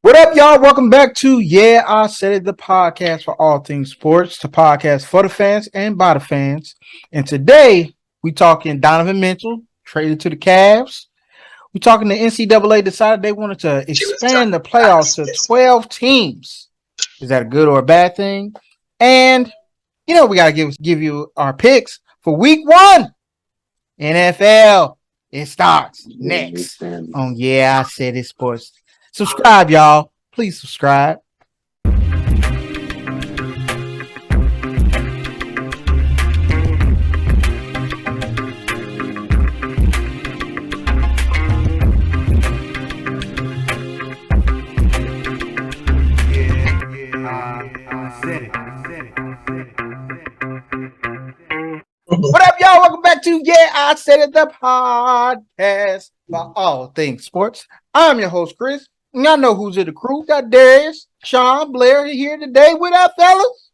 What up, y'all? Welcome back to Yeah, I Said It, the podcast for all things sports, the podcast for the fans and by the fans. And today, we talking Donovan Mitchell, traded to the Cavs. We talking the NCAA decided they wanted to expand the playoffs to 12 teams. Is that a good or a bad thing? And, we got to give you our picks for week one. NFL. It starts next on Yeah, I Said It Sports. Subscribe, y'all. Please subscribe. What up, y'all? Welcome back to Yeah, I Said It, the podcast for all things sports. I'm your host, Chris. And y'all know who's in the crew. Got Darius, Sean, Blair here today with our fellas.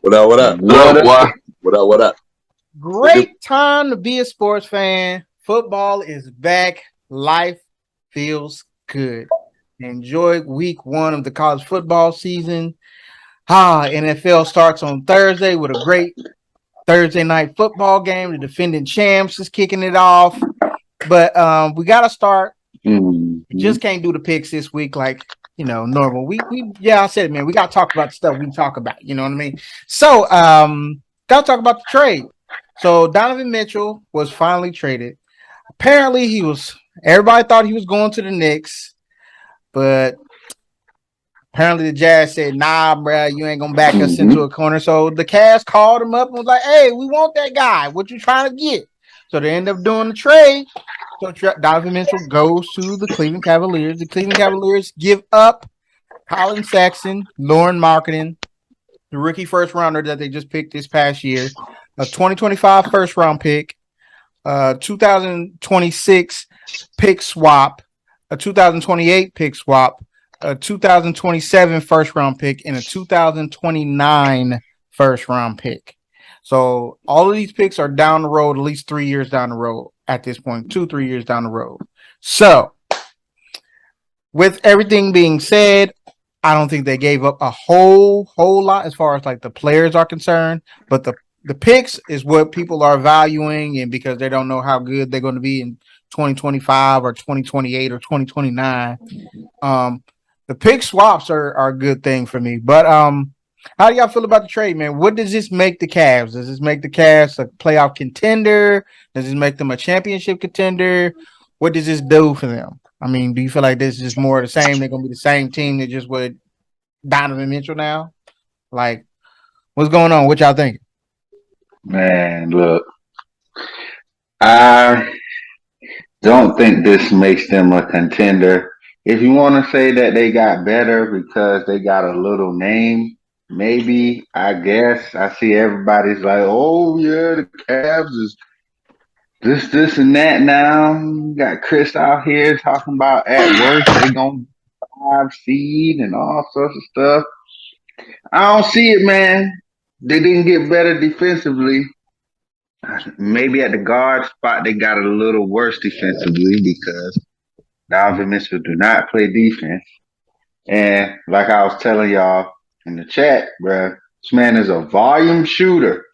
What up? What up? What up? What up? What up? Great time to be a sports fan. Football is back. Life feels good. Enjoy week one of the college football season. NFL starts on Thursday with a great Thursday night football game. The defending champs is kicking it off. But we got to start. Just can't do the picks this week like, normal. I said it, man. We got to talk about the stuff we can talk about. You know what I mean? So, got to talk about the trade. So, Donovan Mitchell was finally traded. Apparently, everybody thought he was going to the Knicks, but apparently the Jazz said, nah, bruh, you ain't going to back us into a corner. So, the Cavs called him up and was like, hey, we want that guy. What you trying to get? So, they end up doing the trade. So, Donovan Mitchell goes to the Cleveland Cavaliers. The Cleveland Cavaliers give up Colin Sexton, Lauren Marketing, the rookie first rounder that they just picked this past year, a 2025 first round pick, 2026 pick swap, a 2028 pick swap, a 2027 first round pick, and a 2029 first round pick. So all of these picks are down the road, at least 3 years down the road at this point, 2-3 years down the road. So with everything being said, I don't think they gave up a whole lot as far as like the players are concerned, but the picks is what people are valuing, and because they don't know how good they're going to be in 2025 or 2028 or 2029. The pick swaps are a good thing for me. But how do y'all feel about the trade, man? What does this make the Cavs? Does this make the Cavs a playoff contender? Does this make them a championship contender? What does this do for them? I mean, do you feel like this is just more of the same? They're going to be the same team that just with Donovan Mitchell now? Like, what's going on? What y'all think? Man, look, I don't think this makes them a contender. If you want to say that they got better because they got a little name, maybe, I guess. I see everybody's like, oh, yeah, the Cavs is this, and that now. Got Chris out here talking about at worst they going to 5 seed and all sorts of stuff. I don't see it, man. They didn't get better defensively. Maybe at the guard spot they got a little worse defensively because Donovan Mitchell do not play defense. And like I was telling y'all in the chat, bruh, this man is a volume shooter.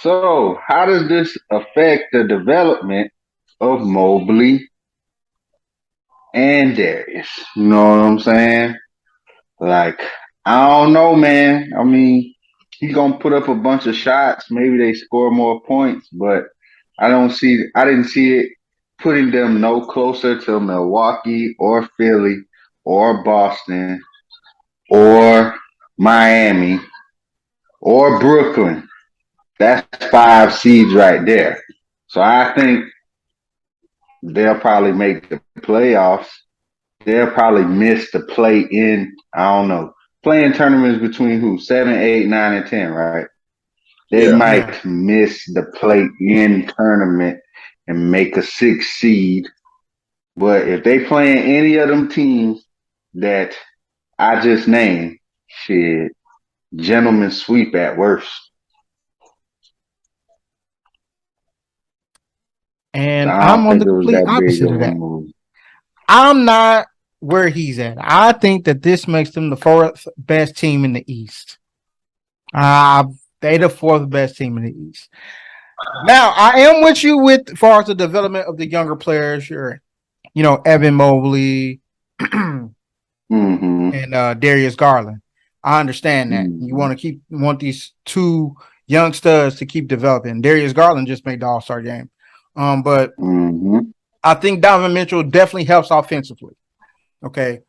So how does this affect the development of Mobley and Darius? You know what I'm saying? Like, I don't know, man. I mean, he's gonna put up a bunch of shots. Maybe they score more points, but I didn't see it putting them no closer to Milwaukee or Philly or Boston or Miami or Brooklyn. That's 5 seeds right there. So I think they'll probably make the playoffs. They'll probably miss the play in, I don't know, playing tournaments between who? 7, 8, 9, and 10, right? They might miss the play in tournament and make a 6 seed. But if they playing any of them teams that I just named, shit, gentlemen sweep at worst. And So I I'm don't on think the it was complete that big opposite of of a that. move. I'm not where he's at. I think that this makes them the fourth best team in the East. Uh, they the fourth best team in the East. Now, I am with you with as far as the development of the younger players. Evan Mobley Mm-hmm. and Darius Garland. I understand that. You Mm-hmm. want these two young studs to keep developing. Darius Garland just made the All-Star game. But Mm-hmm. I think Donovan Mitchell definitely helps offensively. Okay.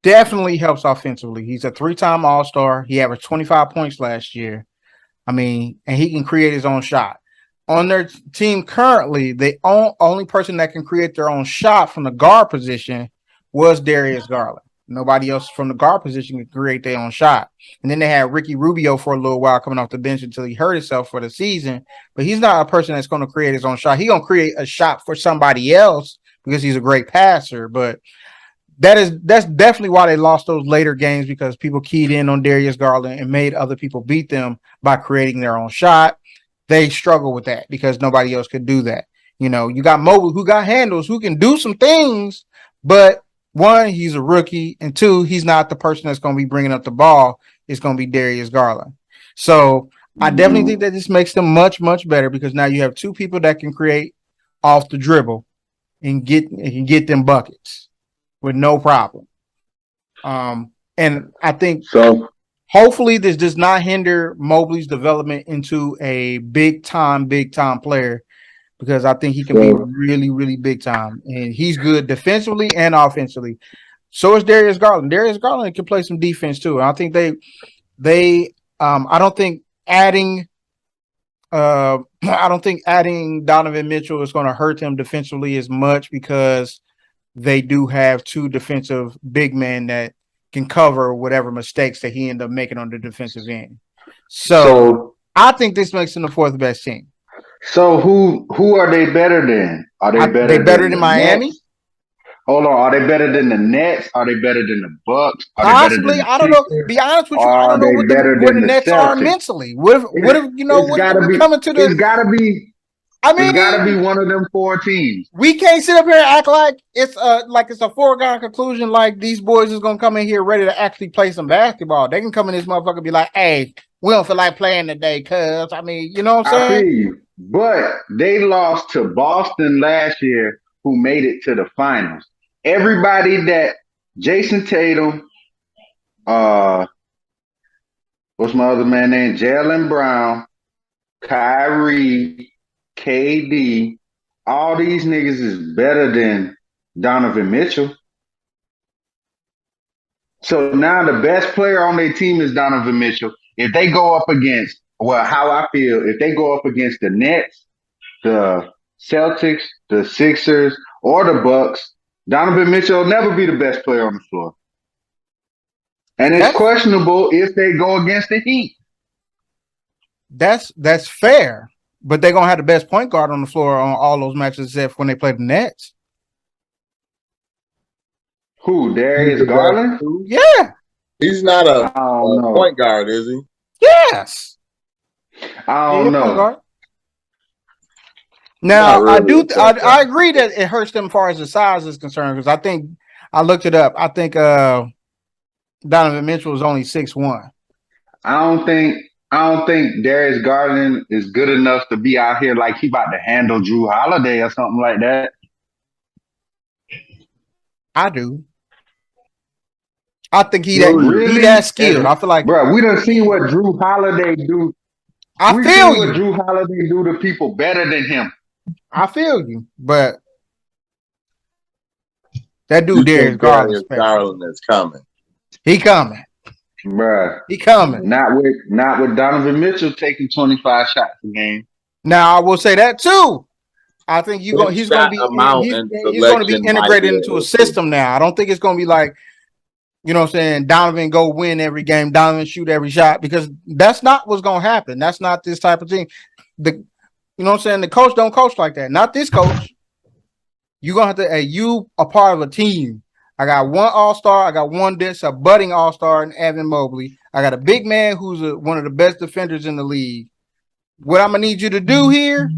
Definitely helps offensively. He's a three-time All-Star. He averaged 25 points last year. I mean, and he can create his own shot. On their team currently, the only person that can create their own shot from the guard position was Darius Garland. Nobody else from the guard position can create their own shot. And then they had Ricky Rubio for a little while coming off the bench until he hurt himself for the season. But he's not a person that's going to create his own shot. He's going to create a shot for somebody else because he's a great passer. But that's definitely why they lost those later games, because people keyed in on Darius Garland and made other people beat them by creating their own shot. They struggle with that because nobody else could do that. You got Mobley who got handles, who can do some things, but one, he's a rookie, and two, he's not the person that's going to be bringing up the ball. It's going to be Darius Garland. So I definitely think that this makes them much, much better because now you have two people that can create off the dribble and get them buckets with no problem. And I think So hopefully this does not hinder Mobley's development into a big time player, because I think he can be really, really big time. And he's good defensively and offensively. So is Darius Garland. Darius Garland can play some defense too. And I think I don't think adding Donovan Mitchell is going to hurt them defensively as much, because they do have two defensive big men that can cover whatever mistakes that he ended up making on the defensive end. So I think this makes them the fourth best team. So who are they better than? Are they better than the Miami? Nets? Hold on, are they better than the Nets? Are they better than the Bucks? Are they better than Possibly. the I don't know. Sixers? Be honest with Or you, I are don't know they better where the than the Nets are Celtics? mentally. What if It's what gotta if we be. coming to the? It's gotta be. I It's gotta be mean, one of them four teams. we can't sit up here and act like it's a foregone conclusion. Like these boys is gonna come in here ready to actually play some basketball. They can come in this motherfucker and be like, "Hey, we don't feel like playing today, cuz." I mean, you know what I'm I saying? feel you, but they lost to Boston last year, who made it to the finals. Everybody that Jason Tatum, uh, what's my other man name? Jalen Brown, Kyrie, KD, all these niggas is better than Donovan Mitchell. So now the best player on their team is Donovan Mitchell. If they go up against, well, how I feel, if they go up against the Nets, the Celtics, the Sixers, or the Bucks, Donovan Mitchell will never be the best player on the floor. And it's That's questionable if they go against the Heat. that's fair, but they're gonna have the best point guard on the floor on all those matches except when they play the Nets. Who? He's Darius the best Garland? too. Yeah. He's not I don't know. point guard, is he? Yes. I Yeah, don't point know. guard. Now, Not really a point I guard. agree that it hurts them as far as the size is concerned, because I think I looked it up. I think Donovan Mitchell was only 6'1". I don't think Darius Garland is good enough to be out here like he about to handle Drew Holiday or something like that. I do. I think he Really? that skilled. I feel like Bro, we done seen what Drew Holiday do. I We feel seen what you. Drew Holiday do to people better than him. I feel you. But that You dude Darius think Garland Darius special. Garland is coming? He coming. Bruh. He coming. Not with Donovan Mitchell taking 25 shots a game. Now I will say that too. I think His he's shot gonna be amount and he's gonna be selection might integrated be into an a issue. system now. I don't think it's gonna be like, you know what I'm saying, Donovan go win every game, Donovan shoot every shot, because that's not what's gonna happen. That's not this type of team. You know what I'm saying? The coach don't coach like that. Not this coach. You're gonna have to you a part of a team. I got one all-star, I got one a budding all-star in Evan Mobley. I got a big man who's one of the best defenders in the league. What I'm gonna need you to do here,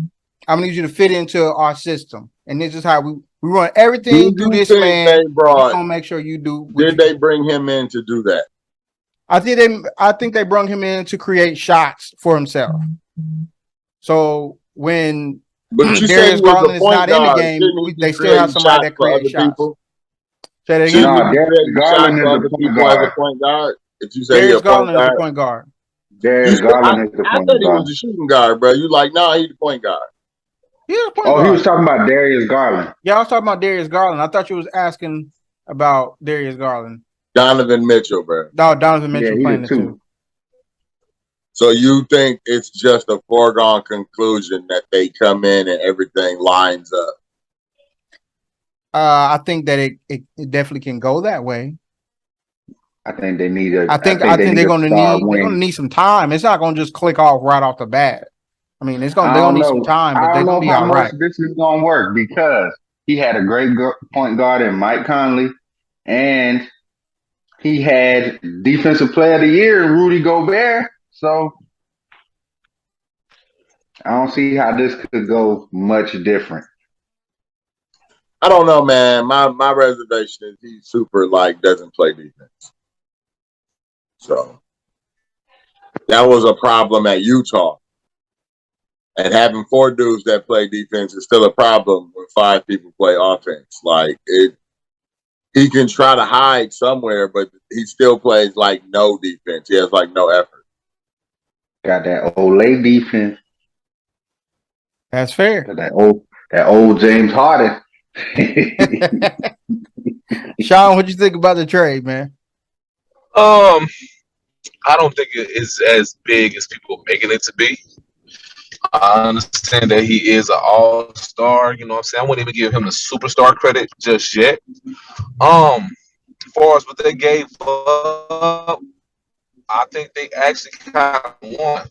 I'm gonna need you to fit into our system. And this is how We run Do everything through you this think man, they and we're brought? gonna make sure you do what Did you they do. bring him in to do that? I think they brought him in to create shots for himself. So when But you said he Darius was a Garland is point not in the guard. game, Shouldn't he be they still have creating somebody shots that for creates other shots. people? Say that Shouldn't again. he No, be Darius creating shots Garland for is other the point people as a guard. point guard? If you say he a Darius point Garland is the guard, point guard. you Darius said Garland is the I point thought he guard. was a shooting guard, bro. You like, nah, he's the point guard. He's a point Oh, he was guard. talking about Darius Garland. Yeah, I was talking about Darius Garland. I thought you was asking about Darius Garland. Donovan Mitchell, bro. No, Donovan Yeah, Mitchell he playing did the too. two. So you think it's just a foregone conclusion that they come in and everything lines up? I think that it definitely can go that way. I think they need a. I I think think they need they're a gonna star need wing. some time. It's not gonna just click off right off the bat. I mean, they're I gonna don't need some know. time, but I they're don't gonna know be how all much right. this is gonna work because he had a great point guard in Mike Conley, and he had Defensive Player of the Year in Rudy Gobert. So I don't see how this could go much different. I don't know, man. My reservation is he's super like doesn't play defense. So that was a problem at Utah. And having four dudes that play defense is still a problem when five people play offense. Like he can try to hide somewhere, but he still plays like no defense. He has like no effort. Got that Olay defense. That's fair. Got that old James Harden. Sean, what you think about the trade, man? I don't think it is as big as people are making it to be. I understand that he is an all star. You know what I'm saying? I wouldn't even give him the superstar credit just yet. As far as what they gave up, I think they actually kind of won.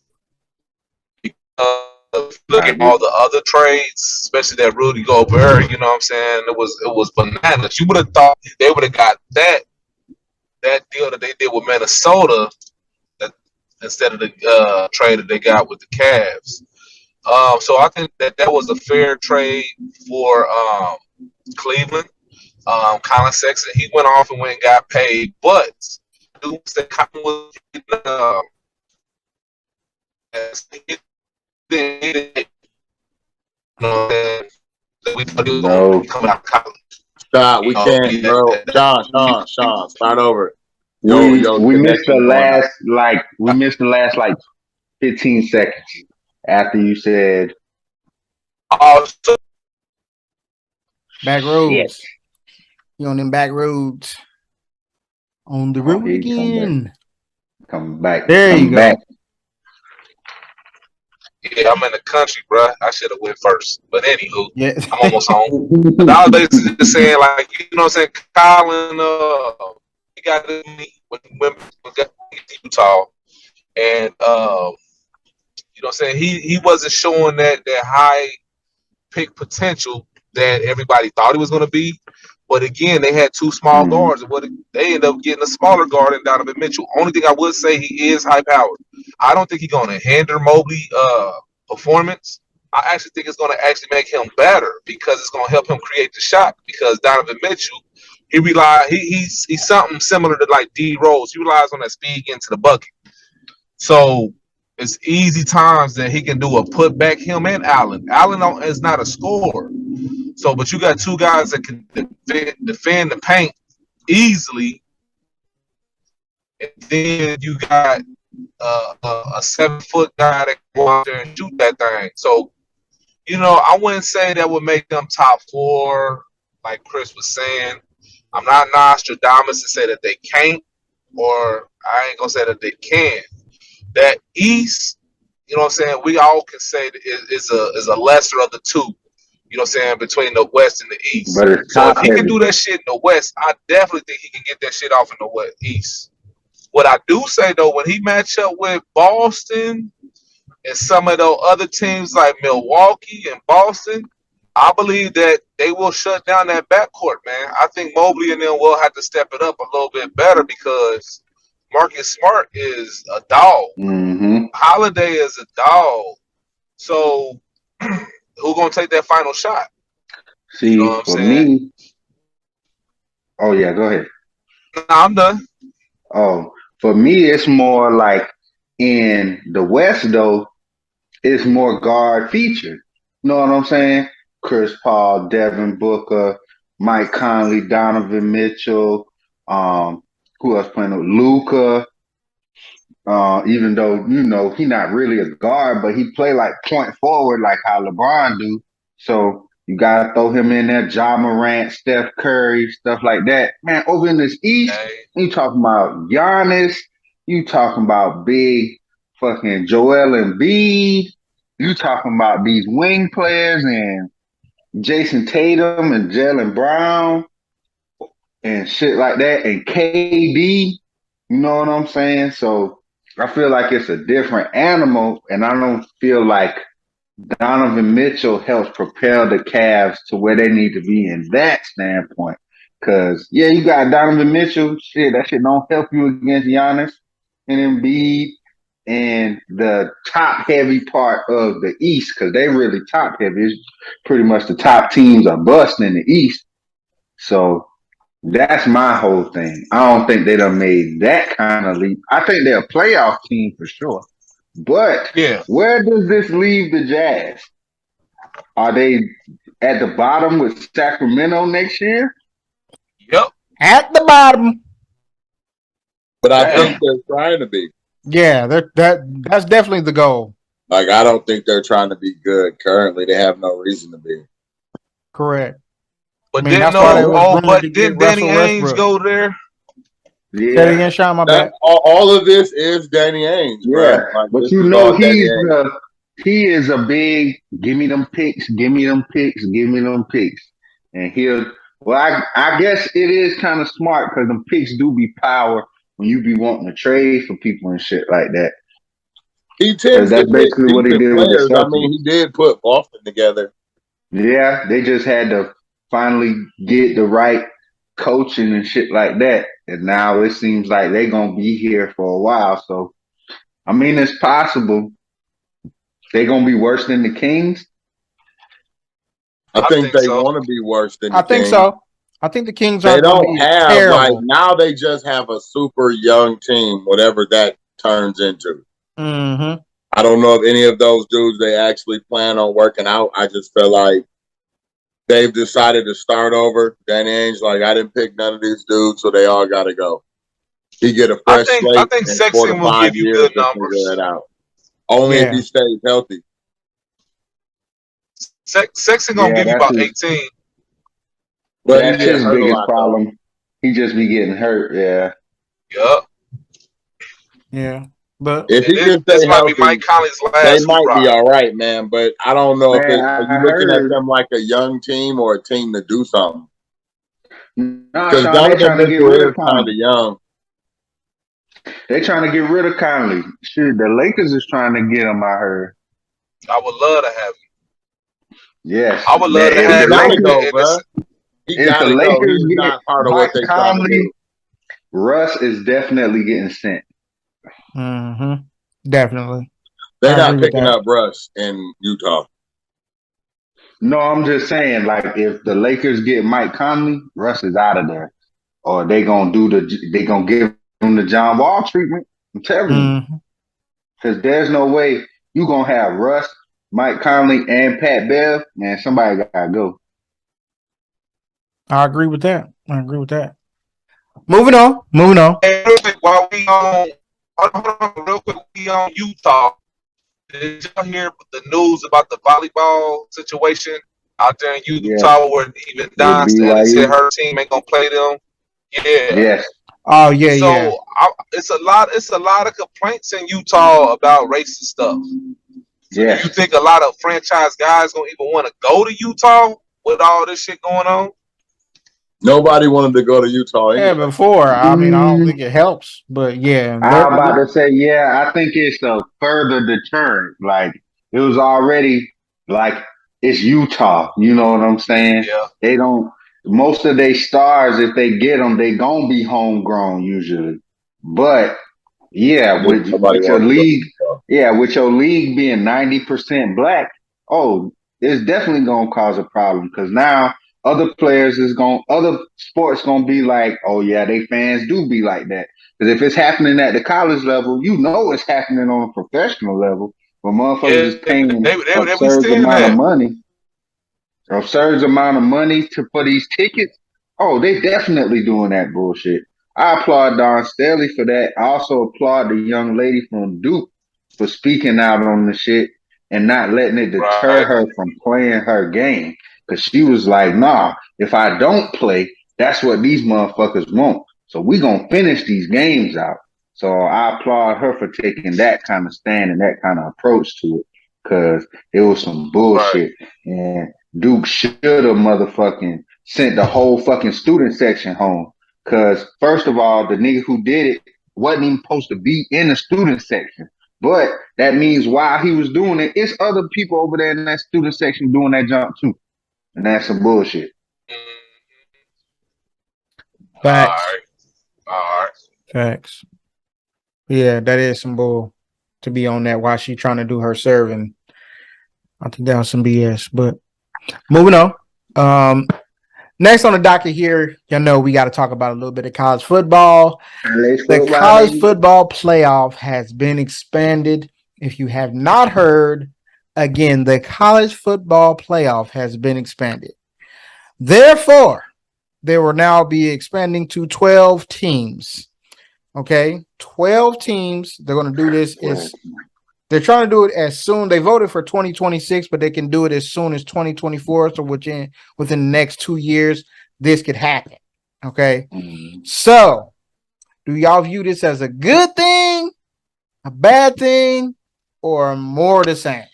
Look I at all agree. the other trades, especially that Rudy Gobert. You know what I'm saying? It was bananas. You would have thought they would have got that deal that they did with Minnesota that, instead of the trade that they got with the Cavs. So I think that was a fair trade for Cleveland. Colin Sexton, he went off and went and got paid, but I do say Colin was we thought he was going to No, be coming out of college. Stop. You We know, can't, bro. Sean, start over. Your we missed the connection's going out. last like 15 seconds after you said Also, Back shit. roads. You on them back roads. On the Oh, road he again. come back, There you come back. go. yeah, I'm in the country, bro. I should have went first. But anywho, Yeah. I'm almost home. But I was basically just saying, like, you know what I'm saying? Colin, he got to me when he went to Utah. And, you know what I'm saying? He wasn't showing that high pick potential that everybody thought he was going to be. But again, they had two small Mm, guards, and they ended up getting a smaller guard in Donovan Mitchell. Only thing I would say, he is high powered. I don't think he's going to hinder Mobley performance. I actually think it's going to actually make him better because it's going to help him create the shot. Because Donovan Mitchell, he's something similar to like D Rose. He relies on that speed getting to the bucket. So it's easy times that he can do a putback. Him and Allen. Allen is not a scorer. So, but you got two guys that can defend the paint easily, and then you got a 7 foot guy that can go out there and shoot that thing. So, I wouldn't say that would make them top four, like Chris was saying. I'm not Nostradamus to say that they can't, or I ain't gonna say that they can. That East, you know what I'm saying? We all can say that is a lesser of the two. You know what I'm saying, between the West and the East. but it's So if top he can heavy. do that shit in the West, I definitely think he can get that shit off in the West East. What I do say though, when he match up with Boston and some of those other teams like Milwaukee and Boston, I believe that they will shut down that backcourt, man. I think Mobley and them will have to step it up a little bit better because Marcus Smart is a dog. Mm-hmm. Holiday is a dog. So who gonna take that final shot? You know what See, I'm for saying? me, oh yeah, go ahead. Nah, I'm done. Oh, for me, it's more like in the West though, it's more guard featured. You know what I'm saying? Chris Paul, Devin Booker, Mike Conley, Donovan Mitchell, um, who else playing with Luca? Even though he not really a guard, but he play like point forward, like how LeBron do. So you gotta throw him in there. Ja Morant, Steph Curry, stuff like that. Man, over in this East, Hey, you talking about Giannis, you talking about big fucking Joel Embiid, you talking about these wing players and Jason Tatum and Jalen Brown and shit like that, and KD. You know what I'm saying? So I feel like it's a different animal, and I don't feel like Donovan Mitchell helps propel the Cavs to where they need to be in that standpoint. Cause yeah, you got Donovan Mitchell. Shit, that shit don't help you against Giannis and Embiid and the top heavy part of the East, because they really top heavy. It's pretty much the top teams are bust in the East. So that's my whole thing. I don't think they done made that kind of leap. I think they're a playoff team for sure. But yeah, where does this leave the Jazz? Are they at the bottom with Sacramento next year? yep, At the bottom. But I think Damn. they're trying to be. Yeah, that's definitely the goal. Like, I don't think they're trying to be good currently. They have no reason to be. Correct. I but mean, didn't that's why So they no, was what? oh, rumored to but get didn't Danny Russell Ainge Westbrook. go there? Say it Yeah, again, Sean, my That bad. all of this is Danny Ainge, yeah. bro. Like, But this you is know all Danny he's Ainge. he is a big give me them picks, give me them picks, give me them picks. And he'll well I guess it is kind of smart because them picks do be power when you be wanting to trade for people and shit like that. He Because tends to that's pick basically what he decent did with the players. I mean, Celtics. he did put Boston together. Yeah, they just had to finally get the right coaching and shit like that. And now it seems like they're gonna be here for a while. So I mean it's possible. They're gonna be worse than the Kings. I I think think they so. want to be worse than I the think Kings. so. I think the Kings They aren't going to don't be have, like, terrible. now they just have a super young team, whatever that turns into. Mm-hmm. I don't know if any of those dudes they actually plan on working out. I just feel like they've decided to start over. Danny Ainge, like, I didn't pick none of these dudes, so they all got to go. He get a I fresh think I slate think in 4 to Sexton will 5 give you years good to figure it numbers. out. Only if he Yeah. stays healthy. Sexton gonna Yeah, give you about 18. But he that's get his hurt a biggest lot, though. problem. He just be getting hurt. Yeah. Yup. Yeah. But If And he can this stay might be Mike healthy, Conley's they last might be hurrah. all right, man. But I don't know if Man, it. Are you I looking at heard. them like a young team or a team to do something? Nah, Because Sean, they Donovan trying to get Mitchell rid of is kind of Conley. young. They trying to get rid of Conley. Shit, the Lakers is trying to get him. I heard. I would love to have him. Yes, I would man. love to He If the have him. gotta Lakers, go, And bro. it's He if the gotta go. Lakers He's get not part of what Mike they trying to Conley, do. Russ is definitely getting sent. mm-hmm. Definitely. They're I agree not with picking that. up Russ in Utah. No, I'm just saying, like, if the Lakers get Mike Conley, Russ is out of there, or they gonna give him the John Wall treatment. I'm telling you, Mm-hmm. because there's no way you gonna have Russ, Mike Conley, and Pat Bev. Man, somebody gotta go. I agree with that. I agree with that. Moving on. Moving on. hey, real quick while we on hold on real quick we on Utah. Did y'all hear the news about the volleyball situation out there in Yes, Utah where even with Don said he said BYU. her team ain't gonna play them? Yeah. Yes, Oh yeah, yeah. So it's a lot of complaints in Utah about racist stuff. So do you yes. think a lot of franchise guys gonna even want to go to Utah with all this shit going on? Nobody wanted to go to Utah Yeah, anyway. before. I mean, I don't Mm, think it helps, but yeah, I was about to say, yeah, I think it's a further deterrent. Like it was already like it's Utah. You know what I'm saying? Yeah. They don't. Most of their stars, if they get them, they gonna be homegrown usually. But yeah, Yeah, nobody with your wanted to go to league, Utah. yeah, with your league being 90% black, oh, it's definitely gonna cause a problem because now other sports gonna be like, oh yeah, they fans do be like that. Because if it's happening at the college level, you know it's happening on a professional level. But motherfuckers Yeah, is paying they we seeing that. absurd amount of money to for these tickets. Oh, they definitely doing that bullshit. I applaud Don Staley for that. I also applaud the young lady from Duke for speaking out on the shit and not letting it deter Right, her from playing her game. Cause she was like, nah, if I don't play, that's what these motherfuckers want. So we gonna finish these games out. So I applaud her for taking that kind of stand and that kind of approach to it. Cause it was some right. bullshit. And Duke should have motherfucking sent the whole fucking student section home. Cause first of all, the nigga who did it wasn't even supposed to be in the student section. But that means while he was doing it, it's other people over there in that student section doing that jump too. And that's some bullshit. All Facts. right, all right. Facts. Yeah, that is some bull to be on that while she trying to do her serving. I think that was some BS. But moving on. Next on the docket here, y'all know we got to talk about a little bit of college football. The college football playoff has been expanded. If you have not heard, again, the college football playoff has been expanded. Therefore, they will now be expanding to 12 teams. Okay, 12 teams. They're going to do this. They're trying to do it as soon. They voted for 2026, but they can do it as soon as 2024. So within the next 2 years, this could happen. Okay, so do y'all view this as a good thing, a bad thing, or more the same?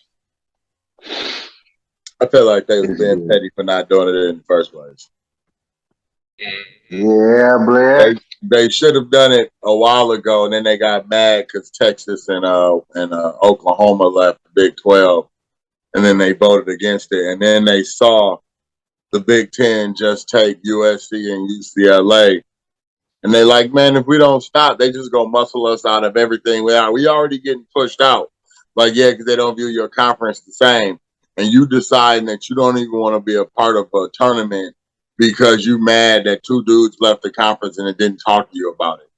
I feel like they was being petty for not doing it in the first place. Yeah, Blair. They should have done it a while ago, and then they got mad because Texas and Oklahoma left the Big 12, and then they voted against it, and then they saw the Big 10 just take USC and UCLA, and they like, man, if we don't stop, they just gonna muscle us out of everything we are. We already getting pushed out, like yeah, because they don't view your conference the same, and you deciding that you don't even want to be a part of a tournament because you mad that two dudes left the conference and it didn't talk to you about it.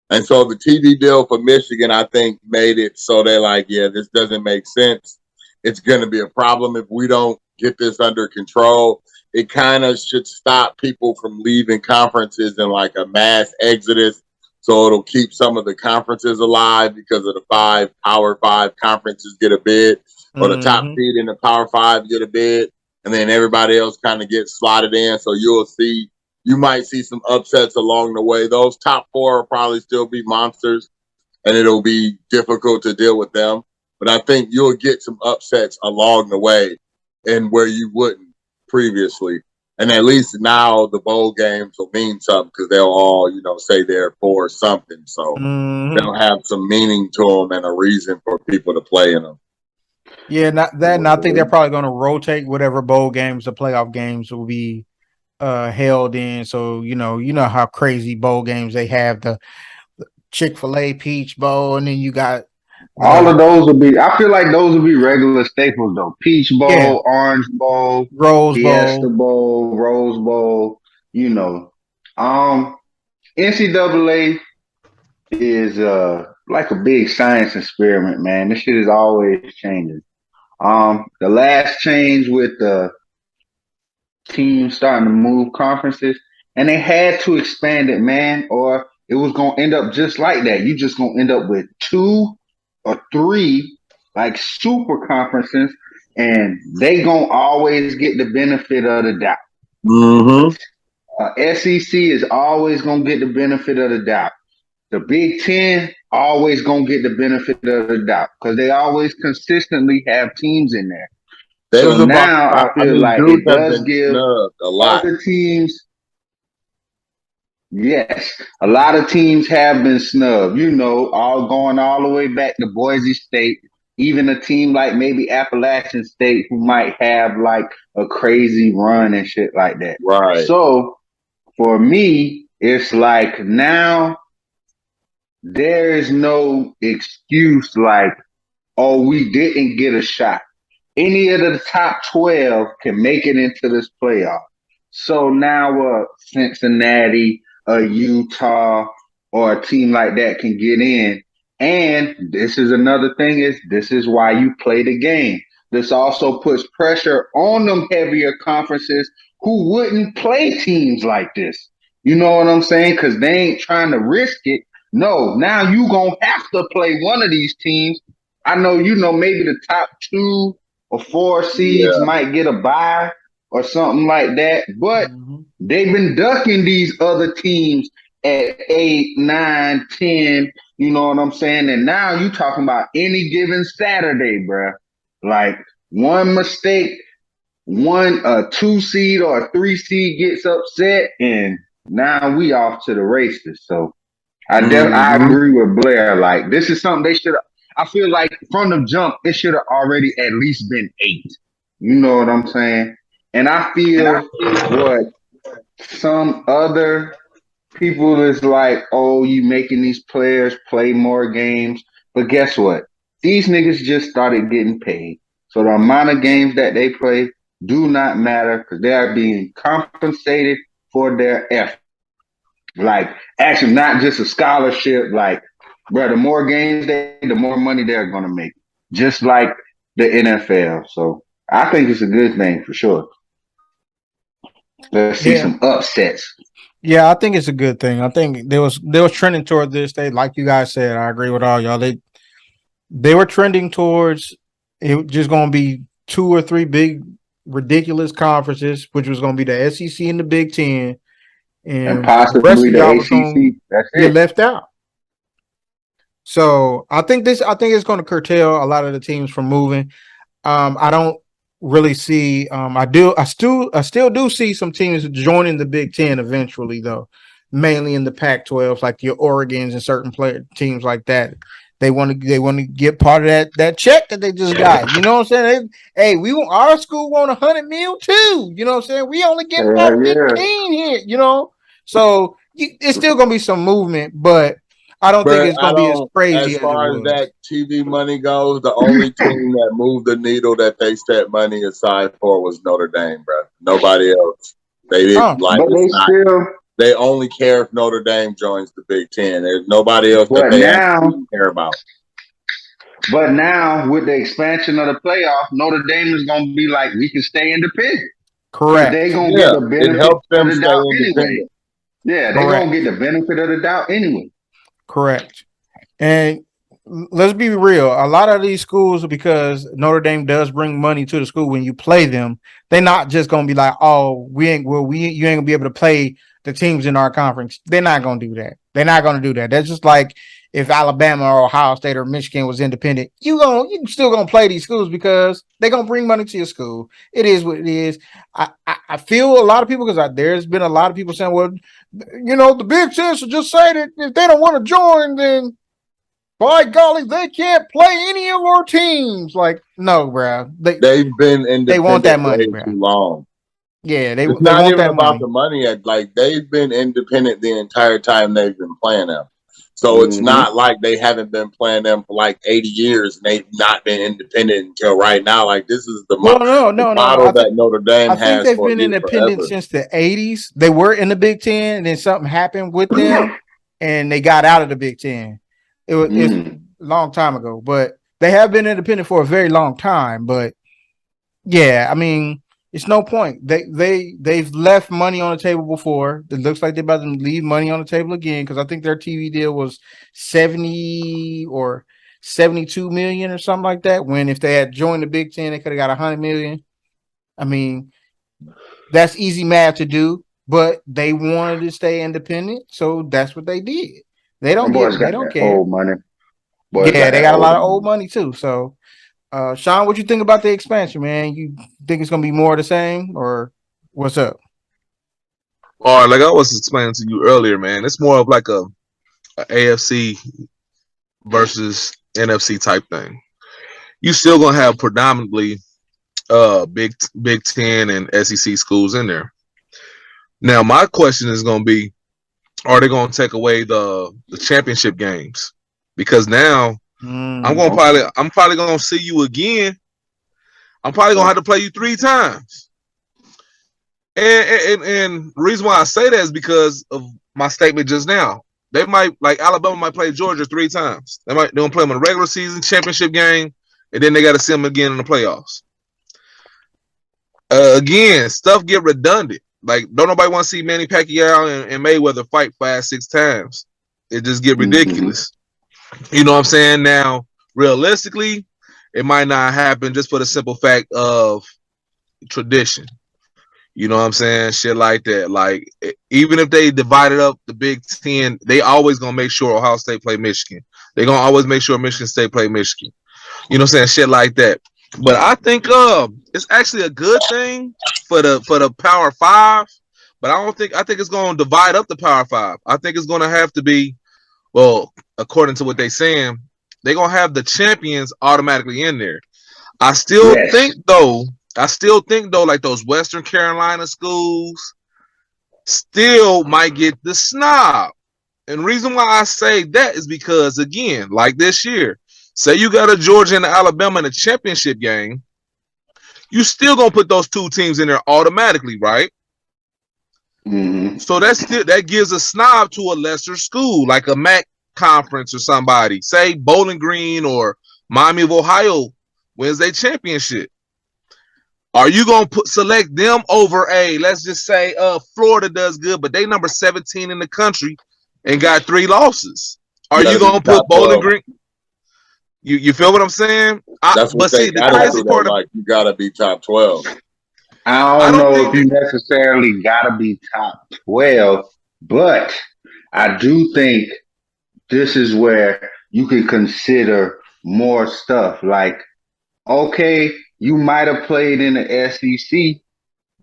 And so the TV deal for Michigan, I think, made it so they're like, yeah, this doesn't make sense. It's going to be a problem if we don't get this under control. It kind of should stop people from leaving conferences in like a mass exodus. So it'll keep some of the conferences alive because of the Power Five conferences get a bid, or the top seed in the Power Five get a bid, and then everybody else kind of gets slotted in. So you might see some upsets along the way. Those top four will probably still be monsters, and it'll be difficult to deal with them. But I think you'll get some upsets along the way and where you wouldn't previously. And at least now the bowl games will mean something because they'll all, say they're for something. So they'll have some meaning to them and a reason for people to play in them. Yeah, not that. And I think they're probably going to rotate whatever bowl games, the playoff games will be held in. So you know how crazy bowl games they have, the Chick-fil-A Peach Bowl, and then you got All of those will be. I feel like those will be regular staples though. Peach yeah, Bowl, Orange Bowl, Rose Fiesta Bowl. Bowl, Rose Bowl. You know, NCAA is like a big science experiment, man. This shit is always changing. The last change with the teams starting to move conferences, and they had to expand it, man, or it was gonna end up just like that. You just gonna end up with two or three like super conferences, and they gonna always get the benefit of the doubt. Mm-hmm. SEC is always gonna get the benefit of the doubt. The Big Ten always gonna get the benefit of the doubt because they always consistently have teams in there. They So was about now I feel like dudes it have does been give snubbed a lot. other teams. Yes, a lot of teams have been snubbed. All going all the way back to Boise State. Even a team like maybe Appalachian State who might have like a crazy run and shit like that. Right. So for me, it's like now there is no excuse like, oh, we didn't get a shot. Any of the top 12 can make it into this playoff. So now Cincinnati, Utah, or a team like that can get in. And this is another thing is this is why you play the game. This also puts pressure on them heavier conferences who wouldn't play teams like this. You know what I'm saying? Because they ain't trying to risk it. No, now you gonna have to play one of these teams. I know you know maybe the top 2 or 4 seeds Yeah, might get a bye or something like that, but Mm-hmm. they've been ducking these other teams at 8, 9, 10. You know what I'm saying? And now you talking about any given Saturday, bruh. Like one mistake, one a 2 seed or a 3 seed gets upset, and now we off to the races. So I hmm agree with Blair. Like this is something they should. I feel like from the jump, it should have already at least been 8. You know what I'm saying? And I feel what some other people is like, oh, you making these players play more games. But guess what? These niggas just started getting paid. So the amount of games that they play do not matter because they are being compensated for their effort. Like, actually, not just a scholarship. Like, bro, the more games they play, the more money they're going to make. Just like the NFL. So I think it's a good thing for sure. Let's see Yeah. some upsets. Yeah, I think it's a good thing. I think they was trending toward this. They like you guys said. I agree with all y'all. They were trending towards it just going to be 2 or 3 big ridiculous conferences, which was going to be the SEC and the Big Ten, And and the rest possibly of the y'all was going ACC. That's to get it. left out. So I think it's going to curtail a lot of the teams from moving. I don't really see. I still do see some teams joining the Big Ten eventually, though. Mainly in the Pac-12, like your Oregon's and certain player teams like that. They want to get part of that check that they just got. You know what I'm saying? Hey, our school want 100 mil too. You know what I'm saying? We only getting about Hell yeah. 15 here. You know, so it's still gonna be some movement, but I don't think but it's I gonna be as don't. crazy As as it far as was. that TV money goes, the only team that moved the needle that they set money aside for was Notre Dame, bro. Nobody else. They Oh, didn't like. But It's they not. still, They only care if Notre Dame joins the Big Ten. There's nobody else that but they actually now, care about. but now with the expansion of the playoff, Notre Dame is going to be like, we can stay independent because they correct, going to get Yeah, the it benefit helps of them the stay doubt anyway. independent. Yeah, they going to correct, get the benefit of the doubt anyway. correct. And let's be real. A lot of these schools, because Notre Dame does bring money to the school when you play them, they're not just gonna be like, oh, you ain't gonna be able to play the teams in our conference. They're not gonna do that. They're not gonna do that. That's just like if Alabama or Ohio State or Michigan was independent, you still gonna play these schools because they're gonna bring money to your school. It is what it is. I feel a lot of people because there's been a lot of people saying, well, the Big Ten should just say that if they don't want to join, then by golly, they can't play any of our teams. Like, no, bro. They They've been they want independent that money, way bro. too long. Yeah, they It's they not want even that about money. the money. Like they've been independent the entire time they've been playing them. So it's Mm-hmm. not like they haven't been playing them for like 80 years and they've not been independent until right now. Like this is Well, no, the no, no, no. model that Notre Dame I think has they've for been it independent forever. since the '80s. They were in the Big Ten, and then something happened with them, and they got out of the Big Ten. It's Mm-hmm. a long time ago, but they have been independent for a very long time. But yeah, I mean, it's no point. They've left money on the table before. It looks like they're about to leave money on the table again because I think their TV deal was 70 or 72 million or something like that. When if they had joined the Big Ten, they could have got 100 million. I mean, that's easy math to do, but they wanted to stay independent, so that's what they did. They don't Them boys give. They got don't that care. old money. Boys Yeah, got they that got a lot old of old money. money too. So Sean, what you think about the expansion, man? You think it's gonna be more of the same, or what's up? Or like I was explaining to you earlier, man, it's more of like a AFC versus NFC type thing. You still gonna have predominantly Big Ten and SEC schools in there. Now my question is gonna be, are they gonna take away the championship games? Because now Mm, I'm probably gonna see you again. I'm probably gonna have to play you 3 times. And the reason why I say that is because of my statement just now. They might like Alabama might play Georgia 3 times. They don't play them in a regular season championship game, and then they got to see them again in the playoffs. Again, stuff get redundant. Like don't nobody want to see Manny Pacquiao and Mayweather fight 5, 6 times. It just get Mm-hmm. ridiculous. You know what I'm saying? Now, realistically, it might not happen just for the simple fact of tradition. You know what I'm saying? Shit like that. Like even if they divided up the Big Ten, they always gonna make sure Ohio State play Michigan. They gonna always make sure Michigan State play Michigan. You know what I'm saying? Shit like that. But I think it's actually a good thing for the Power Five. But I think it's gonna divide up the Power Five. I think it's gonna have to be well, according to what they saying, they're gonna have the champions automatically in there. I still Yes. think though, like those Western Carolina schools still might get the snob. And the reason why I say that is because again, like this year, say you got a Georgia and Alabama in a championship game, you still gonna put those two teams in there automatically, right? Mm-hmm. So that gives a snob to a lesser school, like a MAC conference or somebody. Say Bowling Green or Miami of Ohio wins their championship. Are you gonna select them over let's just say Florida does good, but they number 17 in the country and got 3 losses? Are You got you to be gonna put top Bowling 12. Green? You feel what I'm saying? That's what But they see, the got crazy into though. part of Like you got to be top 12. I I don't don't know think if you necessarily gotta be top 12, but I do think this is where you can consider more stuff. Like, okay, you might have played in the SEC,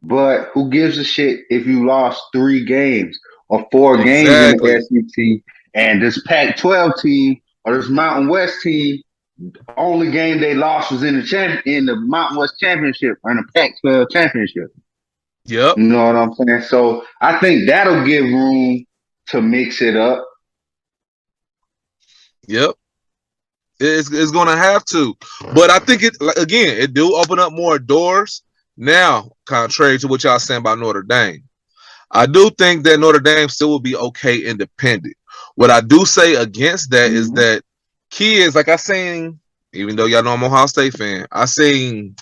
but who gives a shit if you lost 3 games or 4 games in the exactly. SEC and this Pac-12 team or this Mountain West team, only game they lost was in the Mountain West Championship or in the Pac-12 Championship. Yep, You know what I'm saying? So I think that'll give room to mix it up. yep. It's gonna have to, but I think again. It do open up more doors. Now, contrary to what y'all saying about Notre Dame, I do think that Notre Dame still will be okay independent. What I do say against that is Mm-hmm. that kids, like I seen, even though y'all know I'm a Ohio State fan, I seen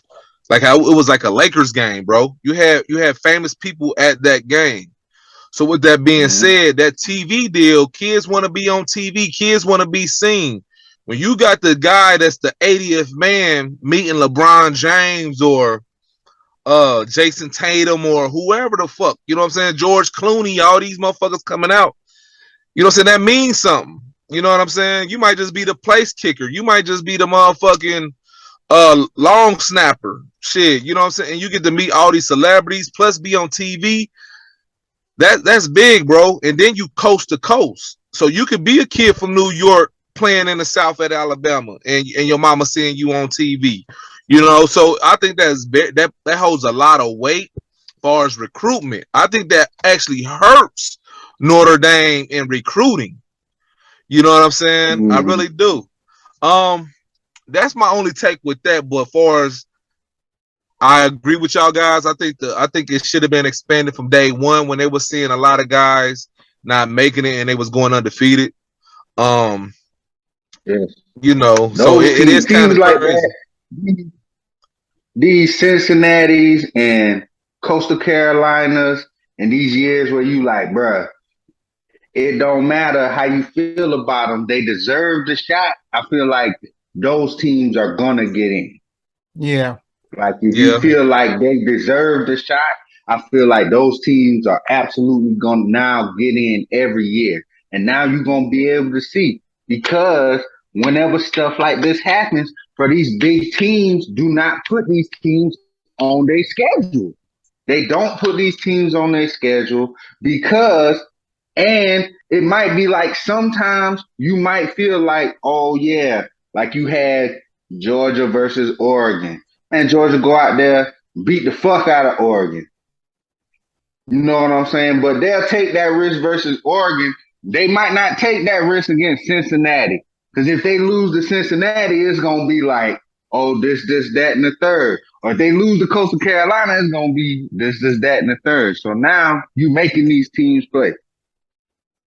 like how it was like a Lakers game, bro. You had famous people at that game. So with that being Mm-hmm. said, that TV deal, kids want to be on TV, kids want to be seen. When you got the guy that's the 80th man meeting LeBron James or Jason Tatum or whoever the fuck, you know what I'm saying? George Clooney, all these motherfuckers coming out. You know what I'm saying? That means something. You know what I'm saying? You might just be the place kicker. You might just be the motherfucking long snapper. Shit, you know what I'm saying? And you get to meet all these celebrities, plus be on TV. That's big, bro. And then you coast to coast. So you could be a kid from New York playing in the South at Alabama and your mama seeing you on TV. You know, so I think that holds a lot of weight as far as recruitment. I think that actually hurts Notre Dame in recruiting. You know what I'm saying? I Mm-hmm. really do. Um, that's my only take with that. But as far as I agree with y'all guys, I think it should have been expanded from day one when they were seeing a lot of guys not making it and they was going undefeated. Um, Yes. you know, so Those it is kind teams of like crazy. that, these Cincinnati's and Coastal Carolinas, and these years where you like, bruh, it don't matter how you feel about them, they deserve the shot. I feel like those teams are gonna get in. Yeah. Like if you Yeah, feel like they deserve the shot, I feel like those teams are absolutely gonna now get in every year. And now you're gonna be able to see because whenever stuff like this happens, for these big teams, do not put these teams on their schedule. They don't put these teams on their schedule because and it might be like sometimes you might feel like, oh yeah, like you had Georgia versus Oregon. And Georgia go out there, beat the fuck out of Oregon. You know what I'm saying? But they'll take that risk versus Oregon. They might not take that risk against Cincinnati. Because if they lose to Cincinnati, it's gonna be like, oh, this, that, and the third. Or if they lose to Coastal Carolina, it's gonna be this, that, and the third. So now you making these teams play.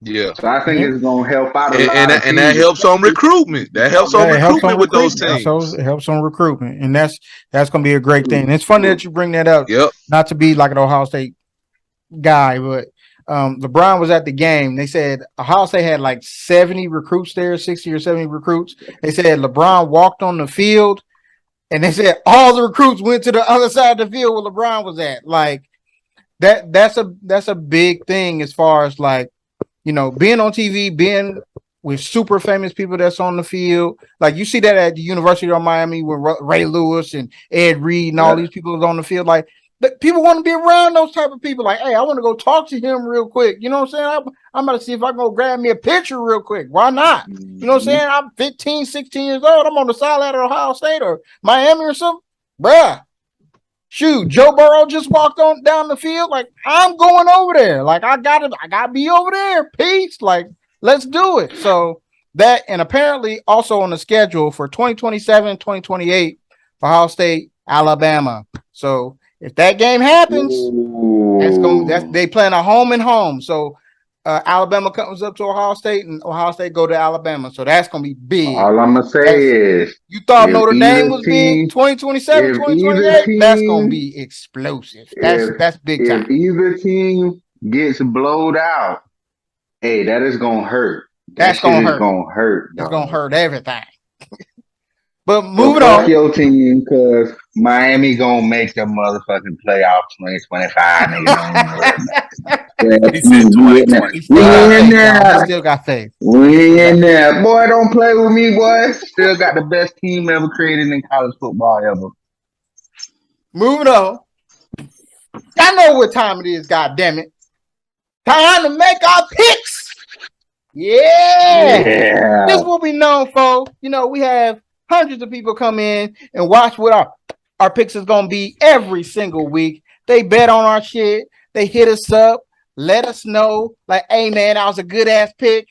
Yeah, So I think Yeah. it's gonna help out a and lot of that teams, helps on especially recruitment. That helps on Yeah, it helps on recruitment with those recruitment. So teams. it helps on recruitment, and that's going to be a great thing. And it's funny that you bring that up. Yep. Not to be like an Ohio State guy, but LeBron was at the game. They said Ohio State had like 70 recruits there, 60 or 70 recruits. They said LeBron walked on the field, and they said all the recruits went to the other side of the field where LeBron was at. Like that's a big thing as far as like being on TV, being with super famous people that's on the field. Like you see that at the University of Miami with Ray Lewis and Ed Reed and all yeah. these people is on the field. Like people want to be around those type of people. Like, hey, I want to go talk to him real quick. You know what I'm saying? I'm going to see if I can go grab me a picture real quick. Why not? You know what I'm Mm-hmm. saying? I'm 15, 16 years old. I'm on the sideline of Ohio State or Miami or something. Bruh, shoot, Joe Burrow just walked on down the field. Like, I'm going over there. Like, I gotta be over there. Peace. Like, let's do it. So that, and apparently also on the schedule for 2027, 2028, Ohio State, Alabama. So if that game happens, that's Ooh. they playing a home and home. So Alabama comes up to Ohio State and Ohio State go to Alabama. So that's gonna be big. All I'm gonna say That's is you thought if Notre Dame either was big team, 2027, if either 2028. That's gonna team, be explosive. if That's big time. either team gets blowed out, hey, that is gonna hurt. That That's shit gonna is hurt. gonna hurt, It's gonna dog. hurt everything. But But moving fuck on. your team, cause Miami gonna make the motherfucking playoff 2025. Nigga, don't even worry about it. He said We in there. He still We got 2025. in faith, y'all. He there. still got faith. We in there. Boy, don't play with me, boy. Still got the best team ever created in college football ever. Moving on. I know what time it is, god damn it. Time to make our picks. Yeah. This is Yeah. what we known for. We have hundreds of people come in and watch what our picks is gonna be every single week. They bet on our shit. They hit us up, let us know, like, hey man, that was a good ass pick.